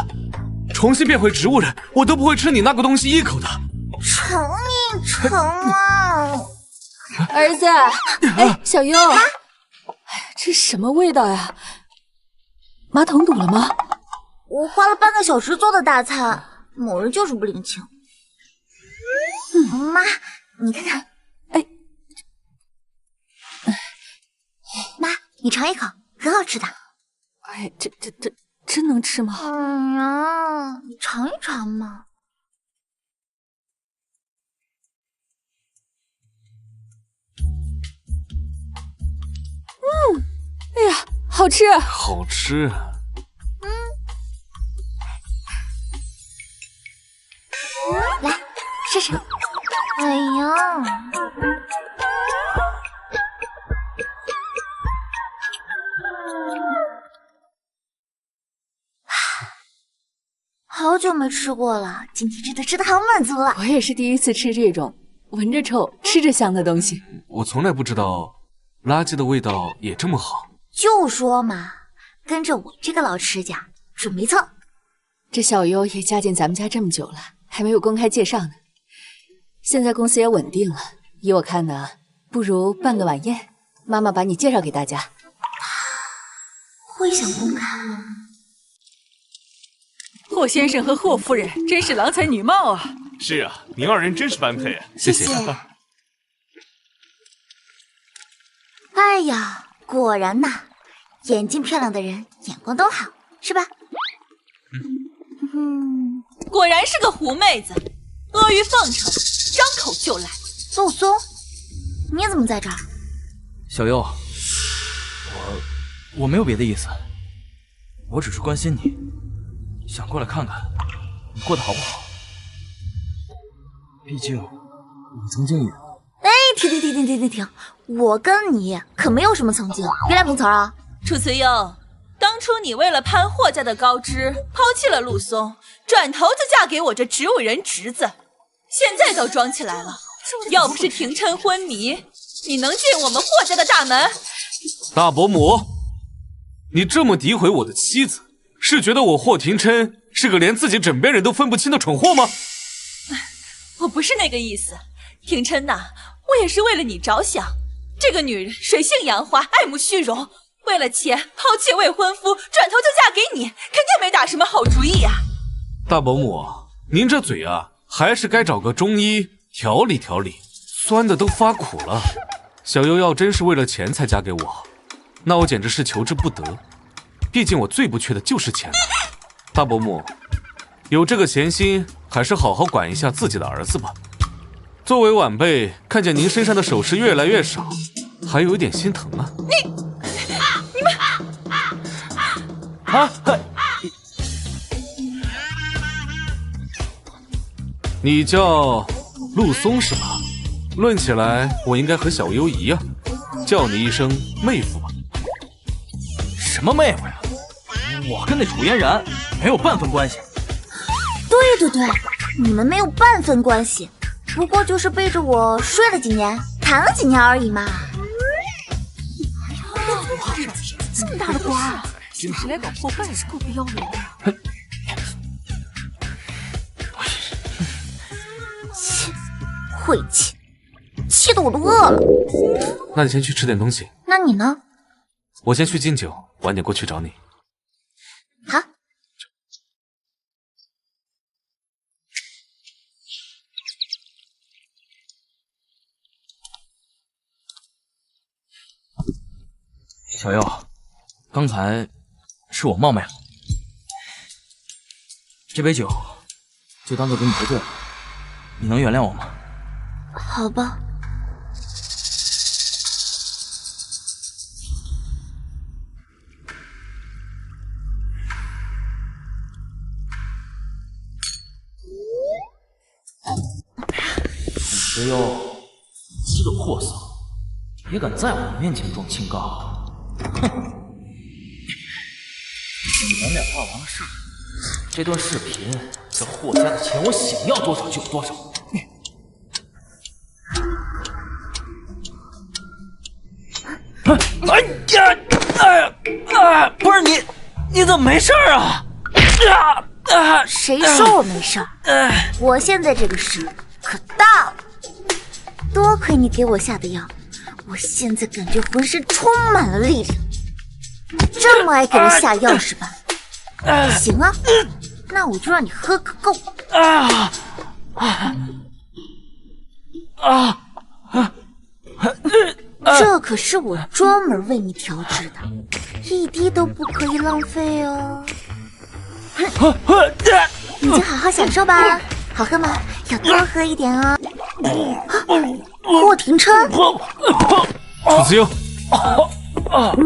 重新变回植物人，我都不会吃你那个东西一口的。成你成啊！儿子，哎，小优，哎，这什么味道呀？马桶堵了吗？我花了半个小时做的大餐，某人就是不领情。妈，你看看，哎，妈，你尝一口，很好吃的。哎，这真能吃吗？你尝一尝嘛。哎呀，好吃，好吃。来，试试。哎呀，好久没吃过了，今天真的吃的好满足了。我也是第一次吃这种闻着臭、吃着香的东西。我从来不知道垃圾的味道也这么好。就说嘛，跟着我这个老吃家准没错。这小优也嫁进咱们家这么久了，还没有公开介绍呢。现在公司也稳定了，依我看呢，不如办个晚宴，妈妈把你介绍给大家。会想公开吗？霍先生和霍夫人真是郎才女貌啊！是啊，您二人真是般配啊！谢谢。哎呀，果然呐，眼睛漂亮的人眼光都好，是吧？果然是个狐妹子，阿谀奉承，张口就来。陆松，你怎么在这儿？小优，我没有别的意思，我只是关心你，想过来看看你过得好不好。毕竟我曾经也……哎，停！我跟你可没有什么曾经，别来碰瓷儿啊！楚慈优，当初你为了攀霍家的高枝，抛弃了陆松，转头就嫁给我这植物人侄子，现在倒装起来了。要不是廷琛昏迷，你能进我们霍家的大门？大伯母，你这么诋毁我的妻子，是觉得我霍廷琛是个连自己枕边人都分不清的蠢货吗？我不是那个意思，廷琛呐，我也是为了你着想。这个女人水性杨花，爱慕虚荣，为了钱抛弃未婚夫，转头就嫁给你，肯定没打什么好主意呀。大伯母，您这嘴啊，还是该找个中医调理调理，酸的都发苦了。小优要真是为了钱才嫁给我，那我简直是求之不得。毕竟我最不缺的就是钱了。大伯母，有这个闲心，还是好好管一下自己的儿子吧。作为晚辈，看见您身上的首饰越来越少，还有一点心疼啊。你们啊！你叫陆松是吧？论起来，我应该和小优一样，叫你一声妹夫吧。什么妹夫呀？我跟那楚嫣然没有半分关系。对，你们没有半分关系，不过就是背着我睡了几年，谈了几年而已嘛。这么大的官儿，真是来搞破坏的，够不要脸的。晦气，气得我都饿了。那你先去吃点东西。那你呢？我先去敬酒，晚点过去找你。好。小佑，刚才是我冒昧了。这杯酒就当做给你赔罪了，你能原谅我吗？好吧。石优，几个货色，也敢在我面前装清高？哼！你们俩办完了事，这段视频这霍家的钱，我想要多少就有多少。不是你怎么没事啊？谁说我没事儿？我现在这个事可大了，多亏你给我下的药，我现在感觉浑身充满了力量。这么爱给我下药是吧？行啊，那我就让你喝个够。这可是我专门为你调制的，一滴都不可以浪费哦。你就好好享受吧，好喝吗？要多喝一点哦。霍廷琛，楚子悠，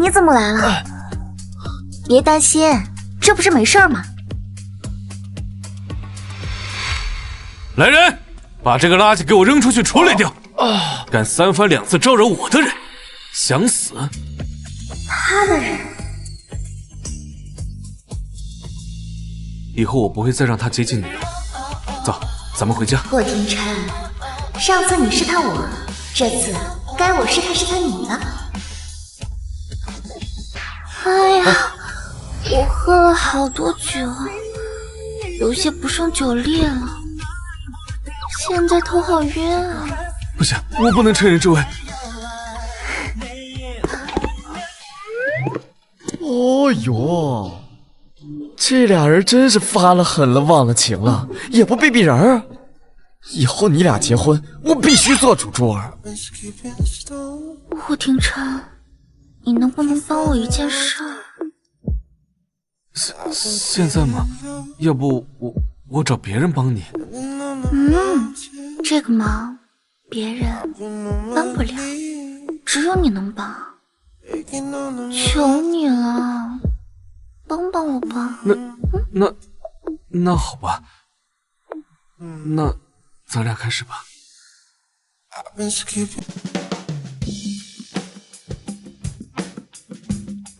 你怎么来了？别担心，这不是没事吗？来人，把这个垃圾给我扔出去处理掉！敢三番两次招惹我的人，想死？他的人，以后我不会再让他接近你了。走，咱们回家。霍廷琛，上次你试探我，这次该我试探你了。哎呀，我喝了好多酒，有些不胜酒力了，现在头好晕啊！不行，我不能承认这位。哦哟，这俩人真是发了狠了忘了情了，也不避避人儿。以后你俩结婚，我必须做主桌儿。霍廷琛，你能不能帮我一件事？现在吗？要不我找别人帮你。这个忙别人帮不了，只有你能帮。求你了，帮帮我吧。那好吧，那咱俩开始吧。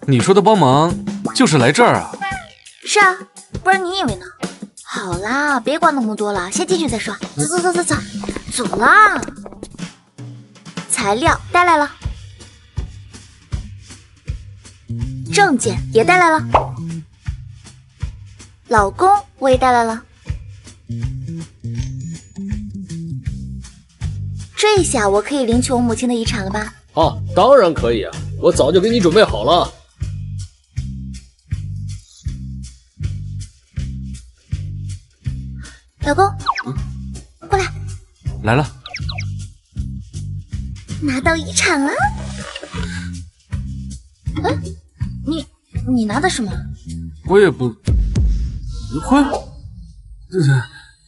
你说的帮忙就是来这儿啊？是啊，不然你以为呢？好啦，别管那么多了，先进去再说。走啦！材料带来了，证件也带来了，老公我也带来了。这下我可以领取我母亲的遗产了吧？当然可以啊，我早就给你准备好了。老公，过来。来了。拿到遗产了。你拿的什么？我也不会，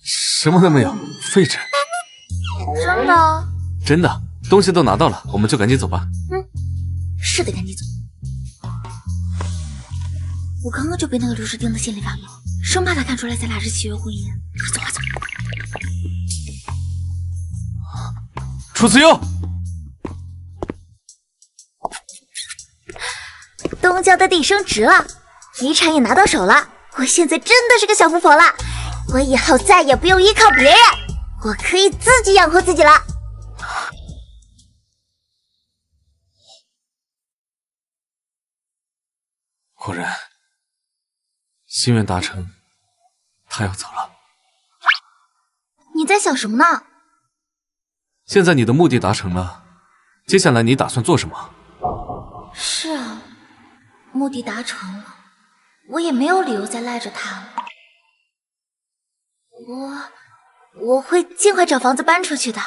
什么都没有，废纸。真的？真的，东西都拿到了，我们就赶紧走吧。是得赶紧走。我刚刚就被那个刘世丁的心里发毛，生怕他看出来咱俩是契约婚姻。快走！楚子悠，东郊的地升值了，遗产也拿到手了，我现在真的是个小富婆了。我以后再也不用依靠别人，我可以自己养活自己了。果然，心愿达成，他要走了。你在想什么呢？现在你的目的达成了，接下来你打算做什么？是啊，目的达成了，我也没有理由再赖着他了。我会尽快找房子搬出去的。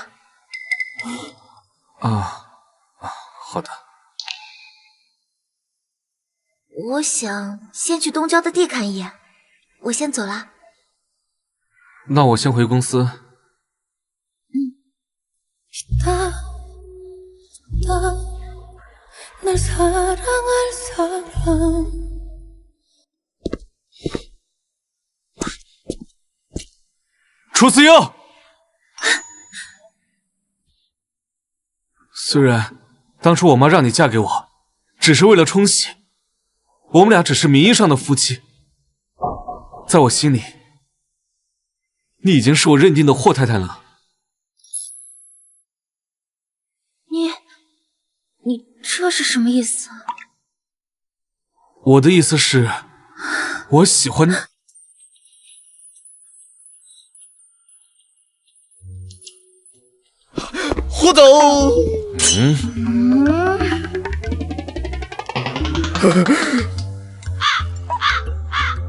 好的。我想先去东郊的地看一眼，我先走了。那我先回公司。楚思悠，虽然当初我妈让你嫁给我，只是为了冲喜，我们俩只是名义上的夫妻，在我心里，你已经是我认定的霍太太了。你这是什么意思？我的意思是，我喜欢你。霍总，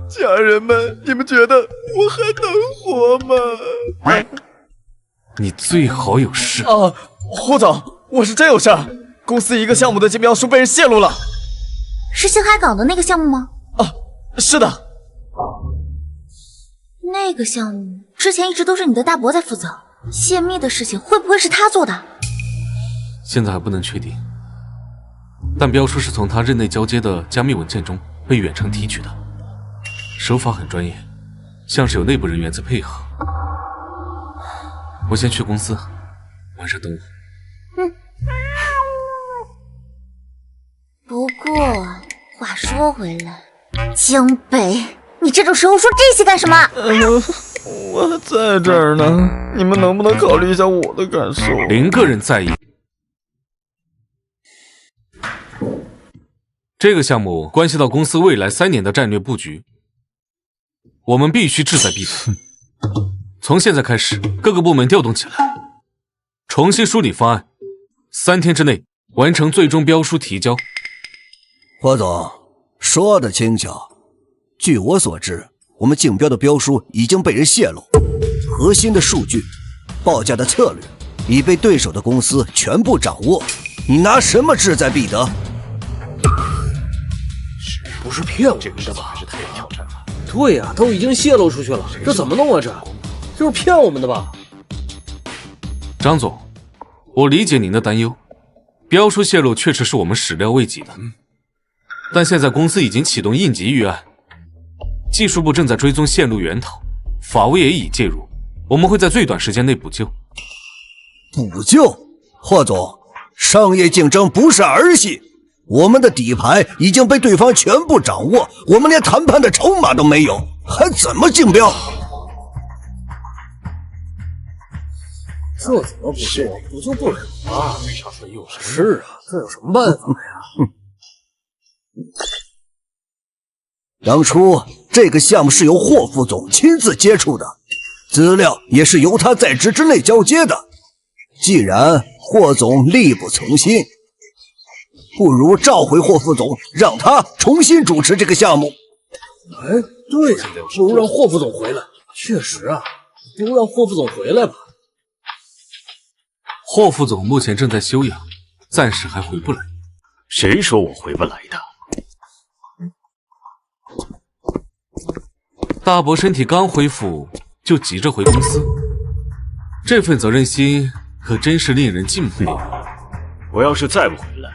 家人们，你们觉得我还能活吗？你最好有事啊，霍总，我是真有事儿。公司一个项目的竞标书被人泄露了。是星海港的那个项目吗？啊，是的。那个项目之前一直都是你的大伯在负责，泄密的事情会不会是他做的？现在还不能确定，但标书是从他任内交接的加密文件中被远程提取的，手法很专业，像是有内部人员在配合。我先去公司，晚上等我。不过话说回来，江北，你这种时候说这些干什么？我还在这儿呢，你们能不能考虑一下我的感受？零个人在意。这个项目关系到公司未来3年的战略布局，我们必须志在必得。从现在开始，各个部门调动起来，重新梳理方案，3天之内完成最终标书提交。霍总说的轻巧，据我所知，我们竞标的标书已经被人泄露，核心的数据、报价的策略已被对手的公司全部掌握，你拿什么志在必得？不是骗我们的吧？对呀，都已经泄露出去了，这怎么弄啊？这就是骗我们的吧？张总，我理解您的担忧，标书泄露确实是我们始料未及的。但现在公司已经启动应急预案，技术部正在追踪线路源头，法务也已介入，我们会在最短时间内补救。补救？霍总，商业竞争不是儿戏，我们的底牌已经被对方全部掌握，我们连谈判的筹码都没有，还怎么竞标？这怎么补救不了啊？是啊，这有什么办法呀？当初这个项目是由霍副总亲自接触的，资料也是由他在职之内交接的。既然霍总力不从心，不如召回霍副总，让他重新主持这个项目。哎，对呀，不如让霍副总回来。确实啊，不如让霍副总回来吧。霍副总目前正在休养，暂时还回不来。谁说我回不来的？大伯身体刚恢复，就急着回公司，这份责任心可真是令人敬佩。我要是再不回来，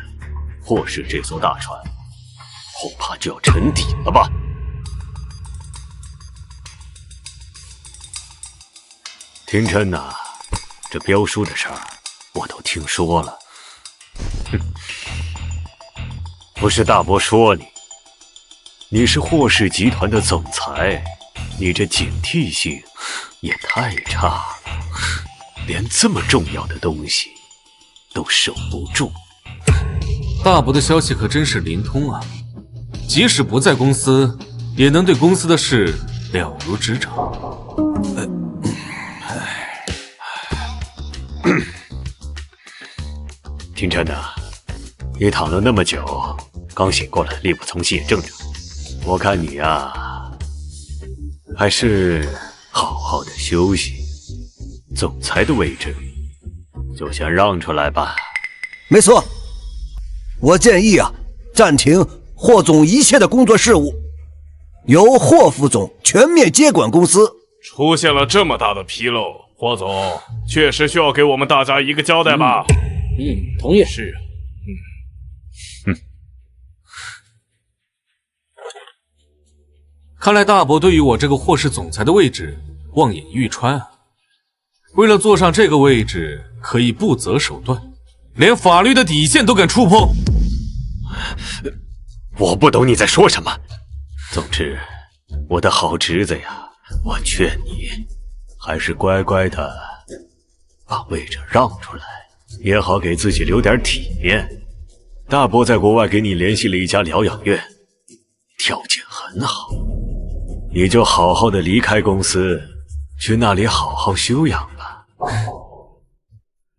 霍氏这艘大船恐怕就要沉底了吧？廷琛呐，这标书的事儿我都听说了。哼，不是大伯说你是霍氏集团的总裁，你这警惕性也太差了，连这么重要的东西都守不住。大伯的消息可真是灵通啊，即使不在公司，也能对公司的事了如指掌。廷琛呐，你躺了那么久，刚醒过来，力不从心也正常。我看你呀，还是好好的休息。总裁的位置就先让出来吧。没错，我建议啊，暂停霍总一切的工作事务，由霍副总全面接管公司，出现了这么大的纰漏，霍总确实需要给我们大家一个交代吧？同意。是。看来大伯对于我这个霍氏总裁的位置望眼欲穿啊！为了坐上这个位置，可以不择手段，连法律的底线都敢触碰。我不懂你在说什么。总之，我的好侄子呀，我劝你还是乖乖的把位置让出来，也好给自己留点体面。大伯在国外给你联系了一家疗养院，条件很好，你就好好的离开公司，去那里好好休养吧。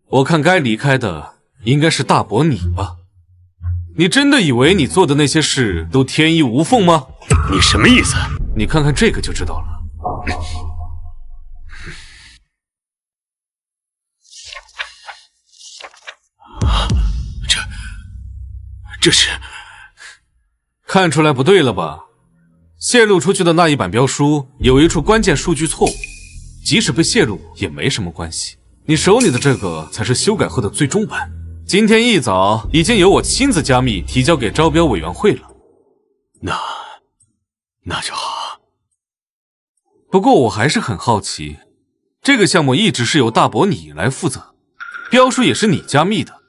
我看该离开的应该是大伯你吧？你真的以为你做的那些事都天衣无缝吗？你什么意思？你看看这个就知道了。这是看出来不对了吧？泄露出去的那一版标书有一处关键数据错误，即使被泄露也没什么关系。你手里的这个才是修改后的最终版，今天一早已经由我亲自加密提交给招标委员会了。那就好。不过我还是很好奇，这个项目一直是由大伯你来负责，标书也是你加密的，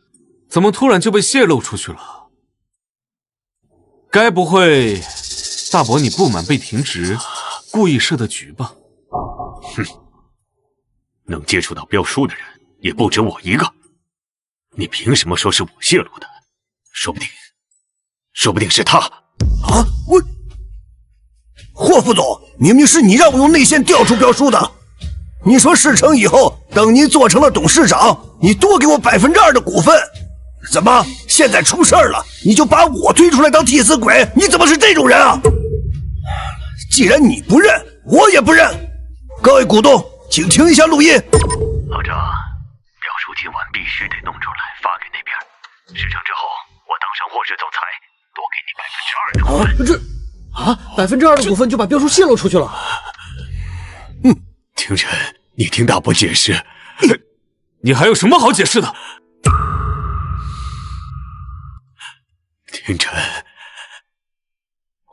怎么突然就被泄露出去了？该不会大伯你不满被停职，故意设的局吧？哼，能接触到标书的人也不止我一个，你凭什么说是我泄露的？说不定是他。啊，霍副总，明明是你让我用内线调出标书的。你说事成以后，等您做成了董事长，你多给我2%的股份。怎么现在出事了，你就把我推出来当替死鬼？你怎么是这种人啊？既然你不认，我也不认。各位股东，请听一下录音。老张，标书今晚必须得弄出来发给那边，事成之后，我当上霍氏总裁，多给你2%的股份。2%的股份就把标书泄露出去了。廷臣，你听大伯解释。你还有什么好解释的？廷臣，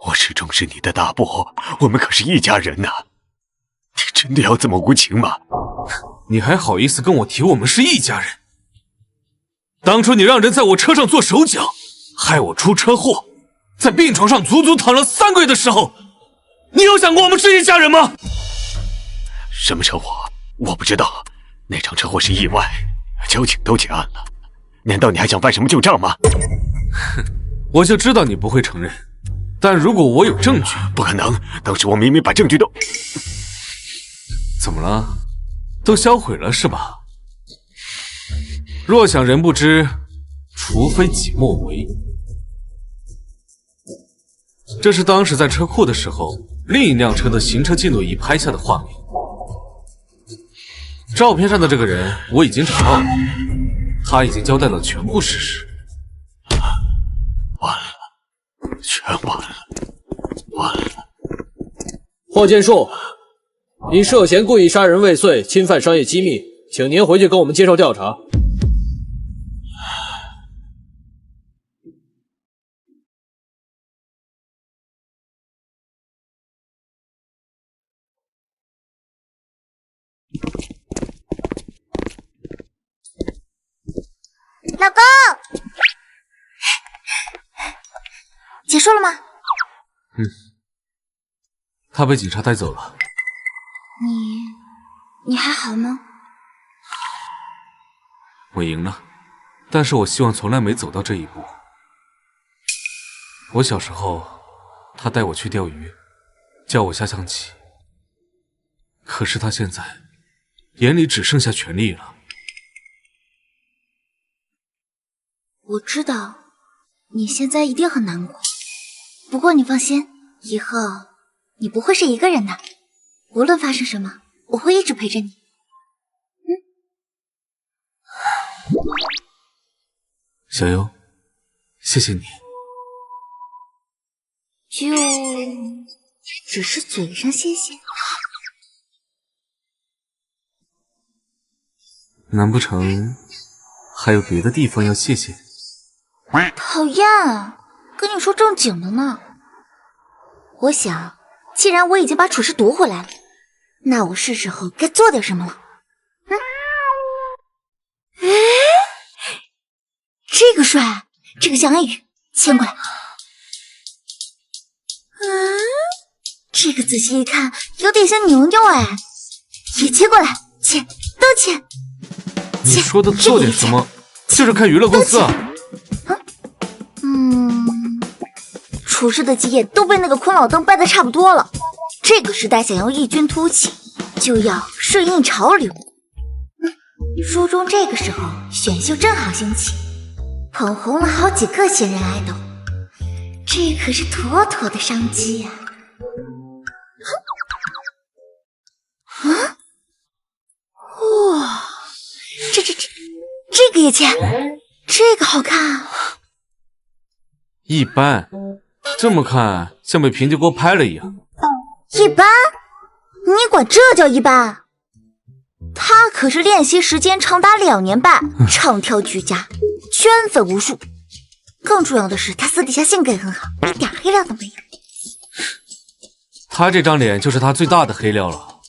我始终是你的大伯，我们可是一家人呐。你真的要这么无情吗？你还好意思跟我提我们是一家人？当初你让人在我车上做手脚，害我出车祸，在病床上足足躺了3个月的时候，你有想过我们是一家人吗？什么车祸？我不知道，那场车祸是意外，交警都结案了。难道你还想办什么旧账吗？我就知道你不会承认，但如果我有证据……不可能，当时我明明把证据都……怎么了？都销毁了是吧？若想人不知，除非己莫为。这是当时在车库的时候，另一辆车的行车记录仪拍下的画面。照片上的这个人我已经找到了，他已经交代了全部事实。完了，全完了，完了！霍建树，你涉嫌故意杀人未遂，侵犯商业机密，请您回去跟我们接受调查。老公，结束了吗？他被警察带走了。你还好吗？我赢了，但是我希望从来没走到这一步。我小时候，他带我去钓鱼，教我下象棋。可是他现在眼里只剩下权力了。我知道你现在一定很难过，不过你放心，以后你不会是一个人的，无论发生什么，我会一直陪着你。小优，谢谢你。就只是嘴上谢谢。难不成还有别的地方要谢谢？讨厌，跟你说正经的呢。我想，既然我已经把处事夺回来了，那我是时候该做点什么了。哎，这个帅，这个像安宇，牵过来。这个仔细一看，有点像牛牛哎，也牵过来，牵，都牵。你说的做点什么？就是开娱乐公司啊？处事的基业都被那个坤老登败得差不多了。这个时代想要异军突起，就要顺应潮流。书中这个时候选秀正好兴起，捧红了好几个新人爱豆，这可是妥妥的商机呀！哇，这个也签，这个好看啊！一般，这么看像被平底锅拍了一样。一般？你管这叫一般？他可是练习时间长达2年半，唱跳俱佳，圈粉无数。更重要的是，他私底下性格也很好，一点黑料都没有。他这张脸就是他最大的黑料了。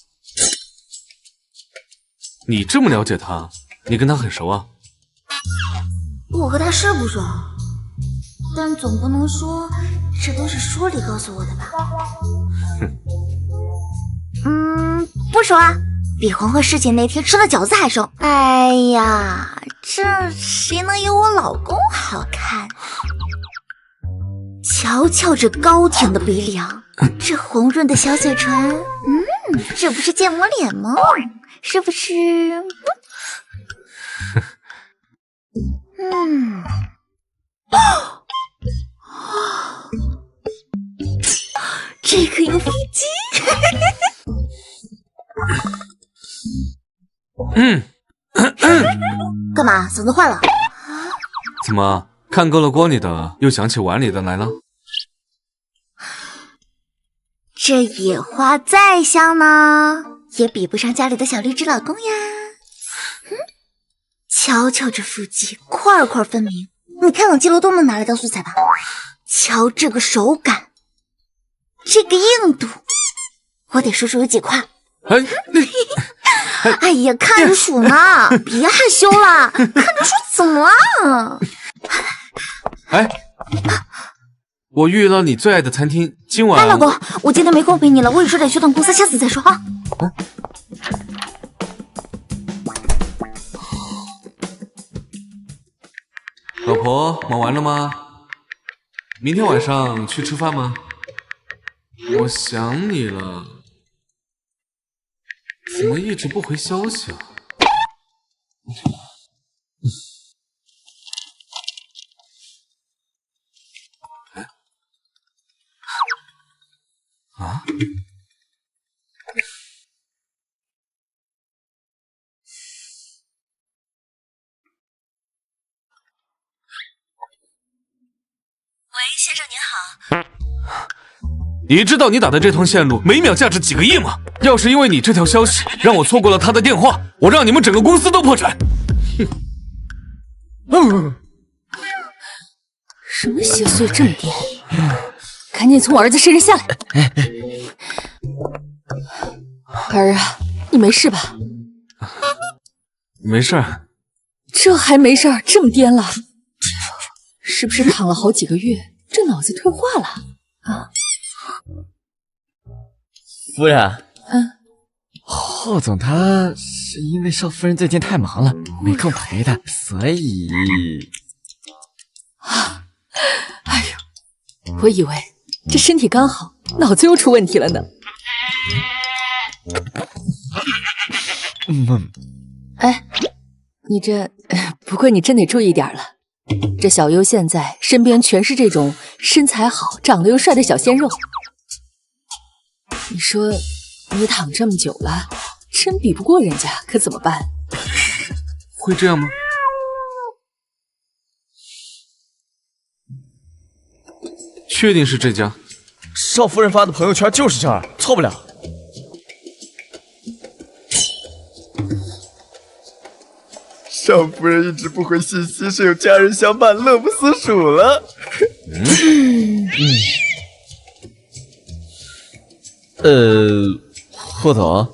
你这么了解他，你跟他很熟啊？我和他是不熟，但总不能说这都是书里告诉我的吧？不熟啊，比黄鹤事情那天吃的饺子还熟。哎呀，这谁能有我老公好看？瞧瞧这高挺的鼻梁，这红润的小嘴唇，这不是芥末脸吗？是不是？这个有腹肌。干嘛？嗓子坏了？怎么看够了锅里的，又想起碗里的来了？这野花再香呢，也比不上家里的小绿植老公呀。瞧瞧这腹肌，块块分明，你开朗记录都能拿来当素材吧？瞧这个手感，这个硬度，我得数数有几块。哎呀，看着数呢，别害羞了，看着数怎么了？我预约了你最爱的餐厅，今晚。老公，我今天没空陪你了，我有事得去趟公司，下次再说啊。老婆，忙完了吗？明天晚上去吃饭吗？我想你了，怎么一直不回消息啊？啊？喂，先生您好。你知道你打的这通线路每秒价值几个亿吗？要是因为你这条消息让我错过了他的电话，我让你们整个公司都破产。什么邪祟这么颠？赶紧从我儿子身上下来！儿啊，你没事吧？没事。这还没事儿，这么颠了？是不是躺了好几个月，这脑子退化了啊？夫人，霍总他是因为少夫人最近太忙了，没空陪他，所以……哎呦，我以为这身体刚好，脑子又出问题了呢。你这，不过你真得注意点了。这小优现在身边全是这种身材好、长得又帅的小鲜肉。你说你躺这么久了，真比不过人家，可怎么办？会这样吗？确定是这家？少夫人发的朋友圈就是这儿，错不了。少夫人一直不回信息，是有家人相伴，乐不思蜀了。霍总，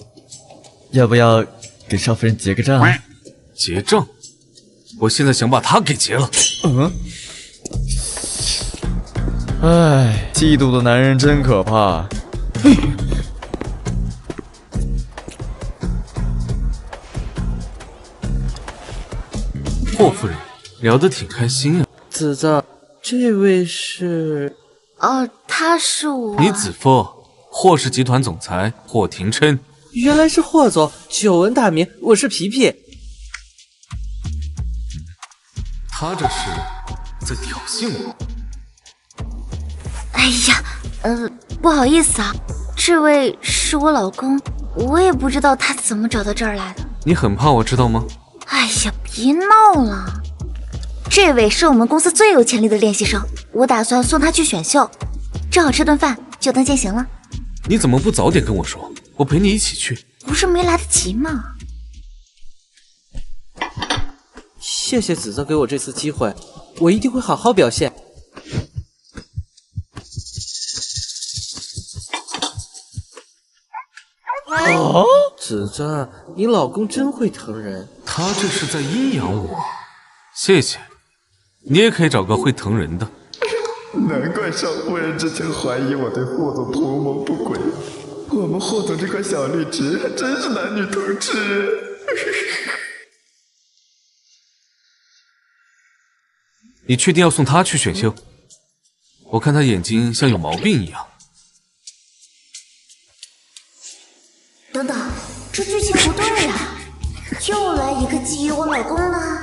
要不要给少夫人结个账？结账？我现在想把他给结了。唉，嫉妒的男人真可怕。霍夫人聊得挺开心啊。子子，这位是？哦，他是我。你子父，霍氏集团总裁霍廷琛。原来是霍总，久闻大名，我是皮皮。他这是在挑衅我。哎呀，不好意思啊，这位是我老公，我也不知道他怎么找到这儿来的。你很怕我知道吗？哎呀，别闹了！这位是我们公司最有潜力的练习生，我打算送他去选秀，正好吃顿饭就当践行了。你怎么不早点跟我说？我陪你一起去。不是没来得及吗？谢谢子子给我这次机会，我一定会好好表现。哦，子子，你老公真会疼人。他这是在阴阳我。谢谢，你也可以找个会疼人的。难怪少夫人之前怀疑我对霍总图谋不轨，我们霍总这块小绿植还真是男女通吃。你确定要送他去选秀？我看他眼睛像有毛病一样。等等，这剧情不对呀，又来一个觊觎我老公了。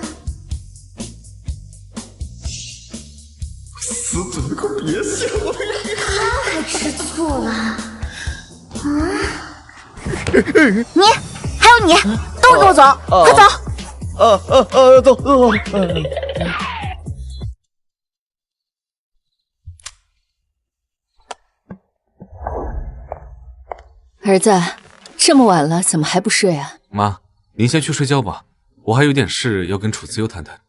死嘴子，快别笑了！他还吃醋了？你还有你，都给我走，快走！走。儿子，这么晚了，怎么还不睡啊？妈，您先去睡觉吧，我还有点事要跟楚慈优谈谈。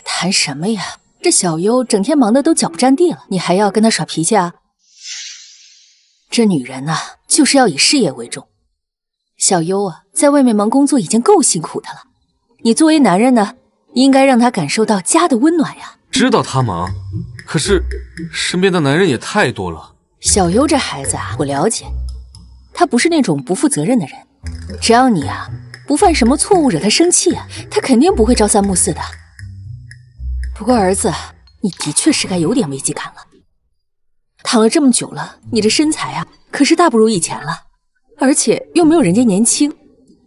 谈什么呀？这小优整天忙得都脚不沾地了，你还要跟他耍脾气啊？这女人呐，就是要以事业为重。小优啊，在外面忙工作已经够辛苦的了，你作为男人呢，应该让她感受到家的温暖呀。知道她忙，可是身边的男人也太多了。小优这孩子啊，我了解。他不是那种不负责任的人，只要你啊不犯什么错误惹他生气啊，他肯定不会朝三暮四的。不过儿子，你的确是该有点危机感了。躺了这么久了，你这身材啊可是大不如以前了，而且又没有人家年轻。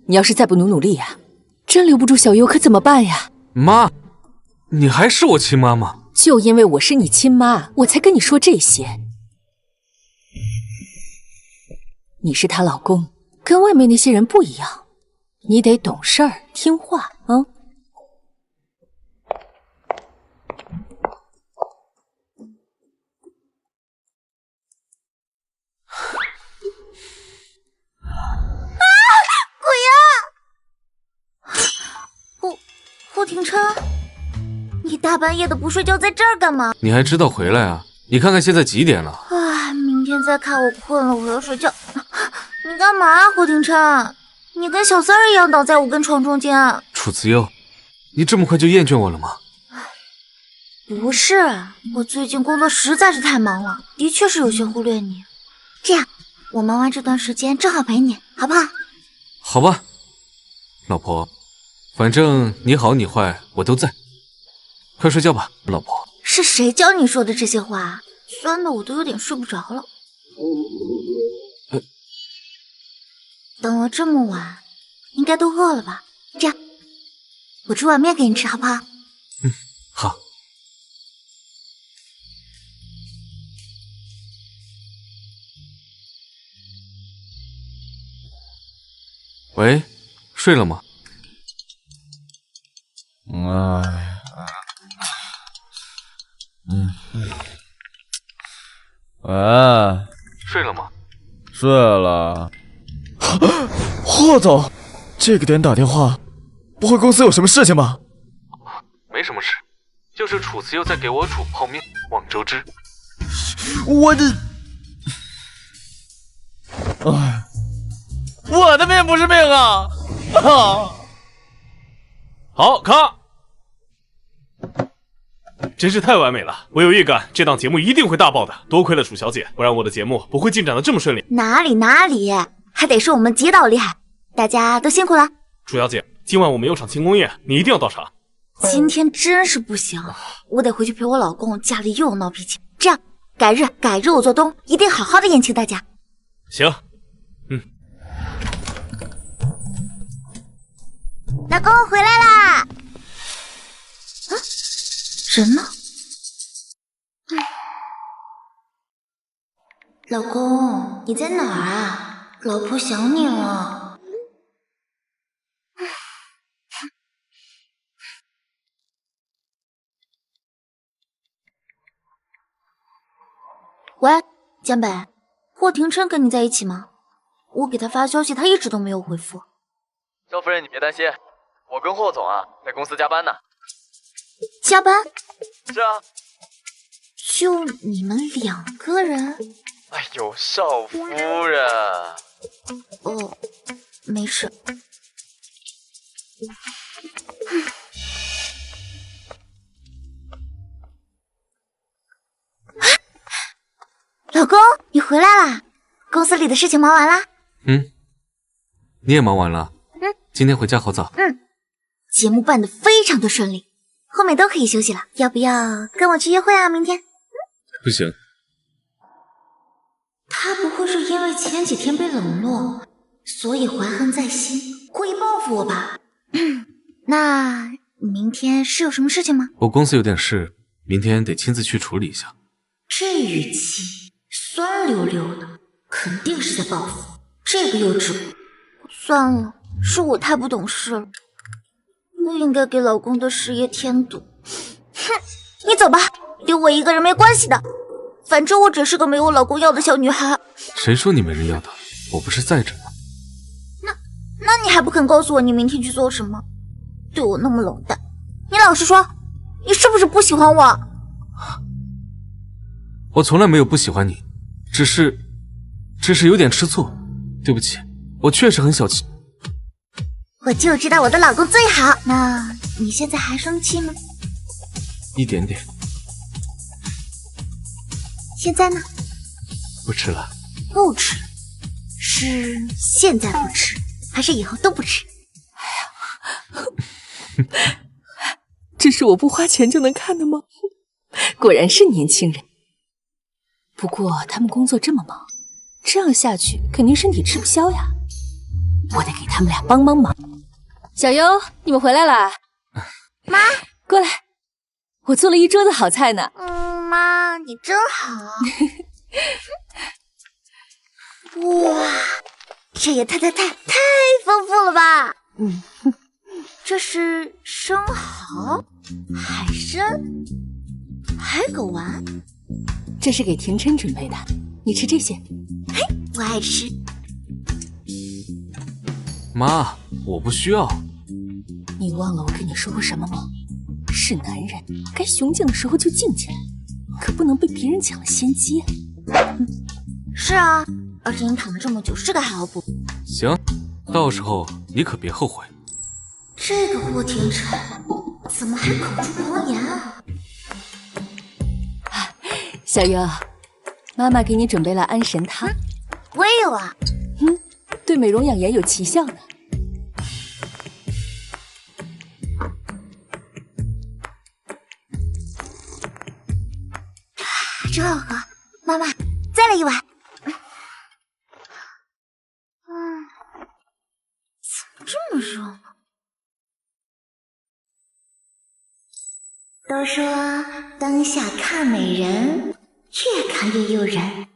你要是再不努力呀，真留不住小优可怎么办呀？妈，你还是我亲妈吗？就因为我是你亲妈，我才跟你说这些。你是她老公，跟外面那些人不一样，你得懂事儿听话啊。鬼呀！霍廷琛，你大半夜的不睡觉，在这儿干嘛？你还知道回来啊？你看看现在几点了？啊，明天再看，我困了，我要睡觉。你干嘛，霍廷琛？你跟小三儿一样倒在我跟床中间。楚慈优，你这么快就厌倦我了吗？不是，我最近工作实在是太忙了，的确是有些忽略你。这样，我忙完这段时间正好陪你，好不好？好吧，老婆，反正你好你坏我都在。快睡觉吧，老婆。是谁教你说的这些话？酸的我都有点睡不着了。等了这么晚，应该都饿了吧？这样，我煮碗面给你吃，好不好？好。喂，睡了吗？喂，睡了吗？睡了。霍总，这个点打电话，不会公司有什么事情吧？没什么事，就是楚辞又在给我煮泡面，望周知。我的，哎，我的命不是命啊！啊！好，卡。真是太完美了！我有预感，这档节目一定会大爆的。多亏了楚小姐，不然我的节目不会进展的这么顺利。哪里，还得是我们姐导厉害。大家都辛苦了。楚小姐，今晚我们有场庆功宴，你一定要到场。今天真是不行，我得回去陪我老公，家里又要闹脾气。这样，改日我做东，一定好好的宴请大家。行，老公回来啦！啊，人呢？老公，你在哪儿啊？老婆想你了。喂，江北，霍廷琛跟你在一起吗？我给他发消息，他一直都没有回复。赵夫人，你别担心，我跟霍总在公司加班呢。加班？是啊。就你们2个人？哎呦，少夫人。哦，没事。老公，你回来啦？公司里的事情忙完啦？你也忙完了？今天回家好早。节目办得非常的顺利，后面都可以休息了。要不要跟我去约会啊？明天？不行。他不会是因为前几天被冷落，所以怀恨在心，故意报复我吧？那明天是有什么事情吗？我公司有点事，明天得亲自去处理一下。这语气酸溜溜的，肯定是在报复。这个幼稚鬼，算了，是我太不懂事了，不应该给老公的事业添堵。哼，你走吧，丢我一个人没关系的，反正我只是个没有老公要的小女孩。谁说你没人要的？我不是在这吗？那你还不肯告诉我你明天去做什么？对我那么冷淡，你老实说，你是不是不喜欢我？我从来没有不喜欢你，只是有点吃醋，对不起，我确实很小气。我就知道我的老公最好。那你现在还生气吗？一点点。现在呢？不吃了。不吃？是现在不吃，还是以后都不吃？这是我不花钱就能看的吗？果然是年轻人。不过他们工作这么忙，这样下去肯定身体吃不消呀。我得给他们俩帮帮忙。小优，你们回来啦？妈，过来，我做了一桌子好菜呢。妈，你真好。哇，这也太丰富了吧！这是生蚝、海参、海狗丸。这是给廷琛准备的，你吃这些。嘿，我爱吃。妈，我不需要。你忘了我跟你说过什么吗？是男人，该雄竞的时候就竞起来，可不能被别人抢了先机。是啊，而且你躺了这么久，是该好好补。行，到时候你可别后悔。这个霍廷琛怎么还口出狂言啊？小优，妈妈给你准备了安神汤。我也有啊。对美容养颜有奇效呢。真好喝，妈妈，再来一碗。怎么这么热呢？都说当下看美人，越看越诱人。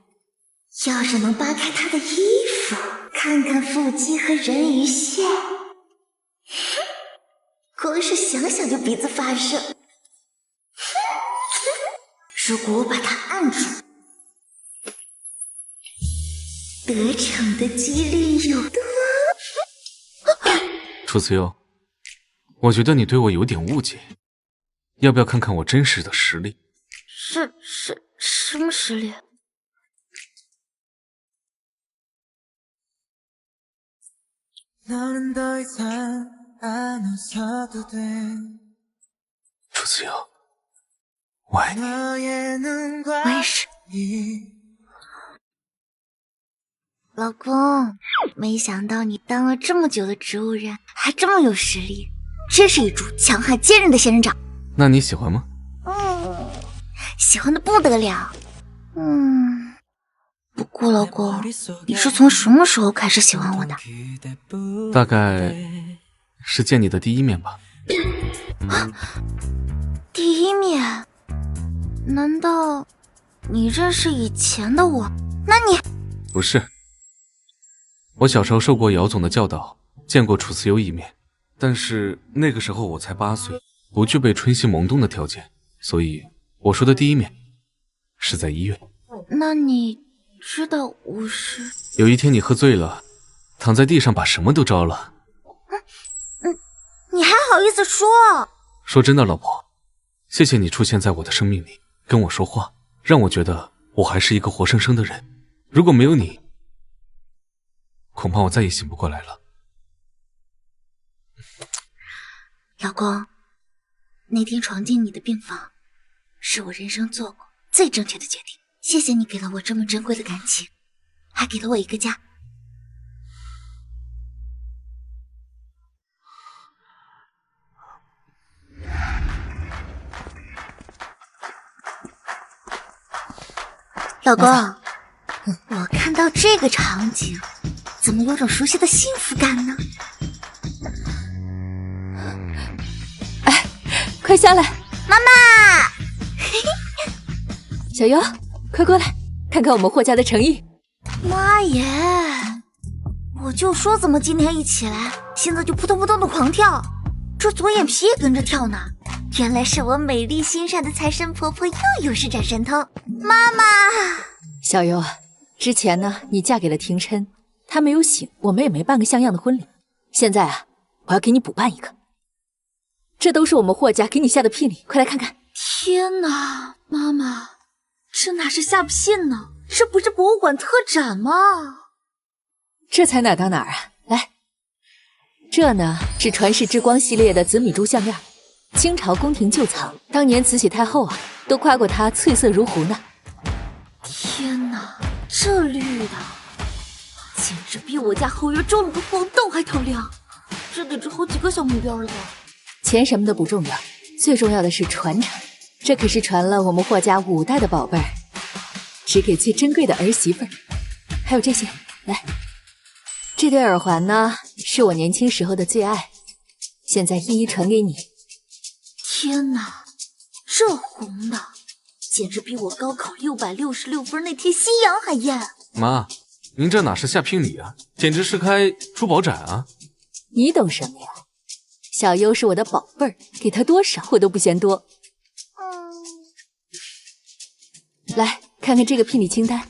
要是能扒开她的衣服，看看腹肌和人鱼线，光是想想就鼻子发热。如果我把她按住，得逞的几率有多？楚辞优，我觉得你对我有点误解，要不要看看我真实的实力？什么实力？楚子瑶，我爱你。我也是。老公，没想到你当了这么久的植物人，还这么有实力，真是一株强悍坚韧的仙人掌。那你喜欢吗？喜欢的不得了。不过老公，你是从什么时候开始喜欢我的？大概是见你的第一面吧。第一面？难道你认识以前的我？那你……不是，我小时候受过姚总的教导，见过楚辞游一面，但是那个时候我才8岁，不具备春心萌动的条件，所以我说的第一面是在医院。那你知道我是……有一天你喝醉了，躺在地上把什么都招了。你还好意思说？说真的，老婆，谢谢你出现在我的生命里，跟我说话，让我觉得我还是一个活生生的人。如果没有你，恐怕我再也醒不过来了。老公，那天闯进你的病房，是我人生做过最正确的决定。谢谢你给了我这么珍贵的感情，还给了我一个家。老公，我看到这个场景，怎么有种熟悉的幸福感呢？哎，快下来！妈妈！小优，快过来，看看我们霍家的诚意。妈耶！我就说怎么今天一起来，现在就扑通扑通的狂跳，这左眼皮也跟着跳呢。原来是我美丽心善的财神婆婆又有施展神通。妈妈，小优，之前呢，你嫁给了廷琛，他没有醒，我们也没办个像样的婚礼。现在啊，我要给你补办一个。这都是我们霍家给你下的聘礼，快来看看。天哪，妈妈，这哪是下聘呢？这不是博物馆特展吗？这才哪儿到哪儿啊！来，这呢是传世之光系列的紫米珠项链，清朝宫廷旧藏，当年慈禧太后啊都夸过它翠色如湖呢。天哪，这绿的简直比我家后院种了个黄豆还透亮，这得值好几个小目标了吧？钱什么的不重要，最重要的是传承。这可是传了我们霍家5代的宝贝儿，只给最珍贵的儿媳妇儿。还有这些，来，这对耳环呢，是我年轻时候的最爱，现在一一传给你。天哪，这红的简直比我高考666分那贴夕阳还艳。妈，您这哪是下聘礼啊，简直是开珠宝展啊！你懂什么呀？小优是我的宝贝儿，给他多少我都不嫌多。来看看这个聘礼清单，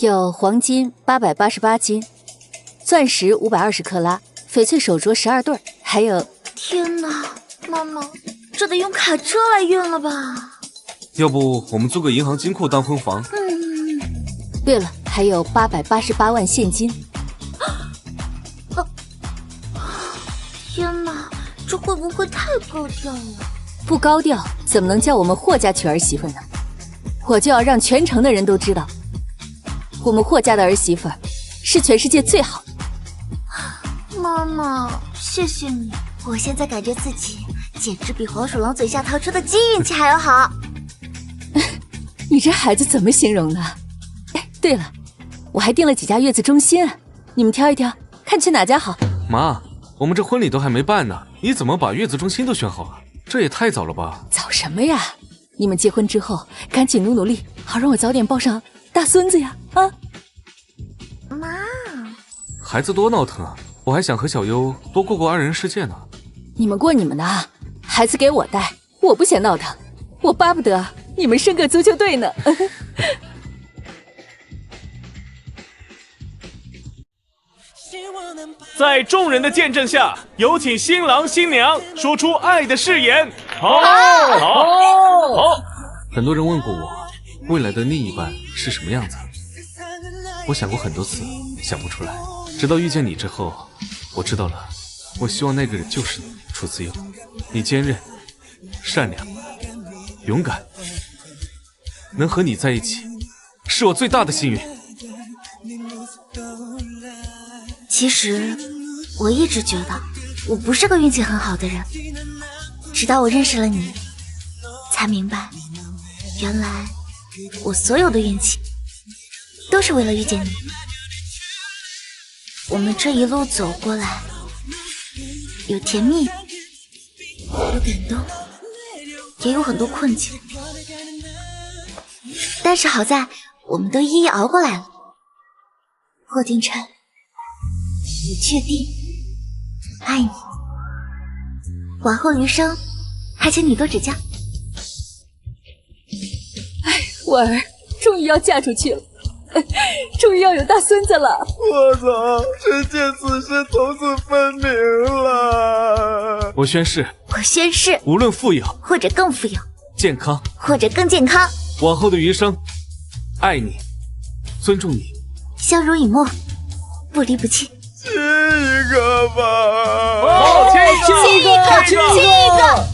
有黄金888斤，钻石520克拉，翡翠手镯12对，还有……天哪，妈妈，这得用卡车来运了吧？要不我们租个银行金库当婚房？对了，还有888万现金。天哪，这会不会太高调了？不高调，怎么能叫我们霍家娶儿媳妇呢？我就要让全城的人都知道，我们霍家的儿媳妇是全世界最好的。妈妈，谢谢你，我现在感觉自己简直比黄鼠狼嘴下逃出的金运气还要好。你这孩子怎么形容呢？哎，对了，我还订了几家月子中心，你们挑一挑，看去哪家好。妈，我们这婚礼都还没办呢，你怎么把月子中心都选好了？这也太早了吧？早什么呀？你们结婚之后赶紧努力，好让我早点抱上大孙子呀！啊，妈，孩子多闹腾啊！我还想和小优多过过2人世界呢。你们过你们的啊，孩子给我带，我不嫌闹腾，我巴不得你们生个足球队呢。在众人的见证下，有请新郎新娘说出爱的誓言。好，很多人问过我，未来的另一半是什么样子？我想过很多次，想不出来。直到遇见你之后，我知道了。我希望那个人就是你，楚辞优。你坚韧、善良、勇敢，能和你在一起，是我最大的幸运。其实，我一直觉得我不是个运气很好的人，直到我认识了你，才明白，原来我所有的运气都是为了遇见你。我们这一路走过来，有甜蜜，有感动，也有很多困境，但是好在我们都一一熬过来了。霍廷琛，我确定爱你，往后余生还请你多指教。婉儿终于要嫁出去了，终于要有大孙子了。霍总，臣妾此事从此分明了。我宣誓，无论富有或者更富有，健康或者更健康，往后的余生，爱你，尊重你，相濡以沫，不离不弃。亲一个吧！亲一个！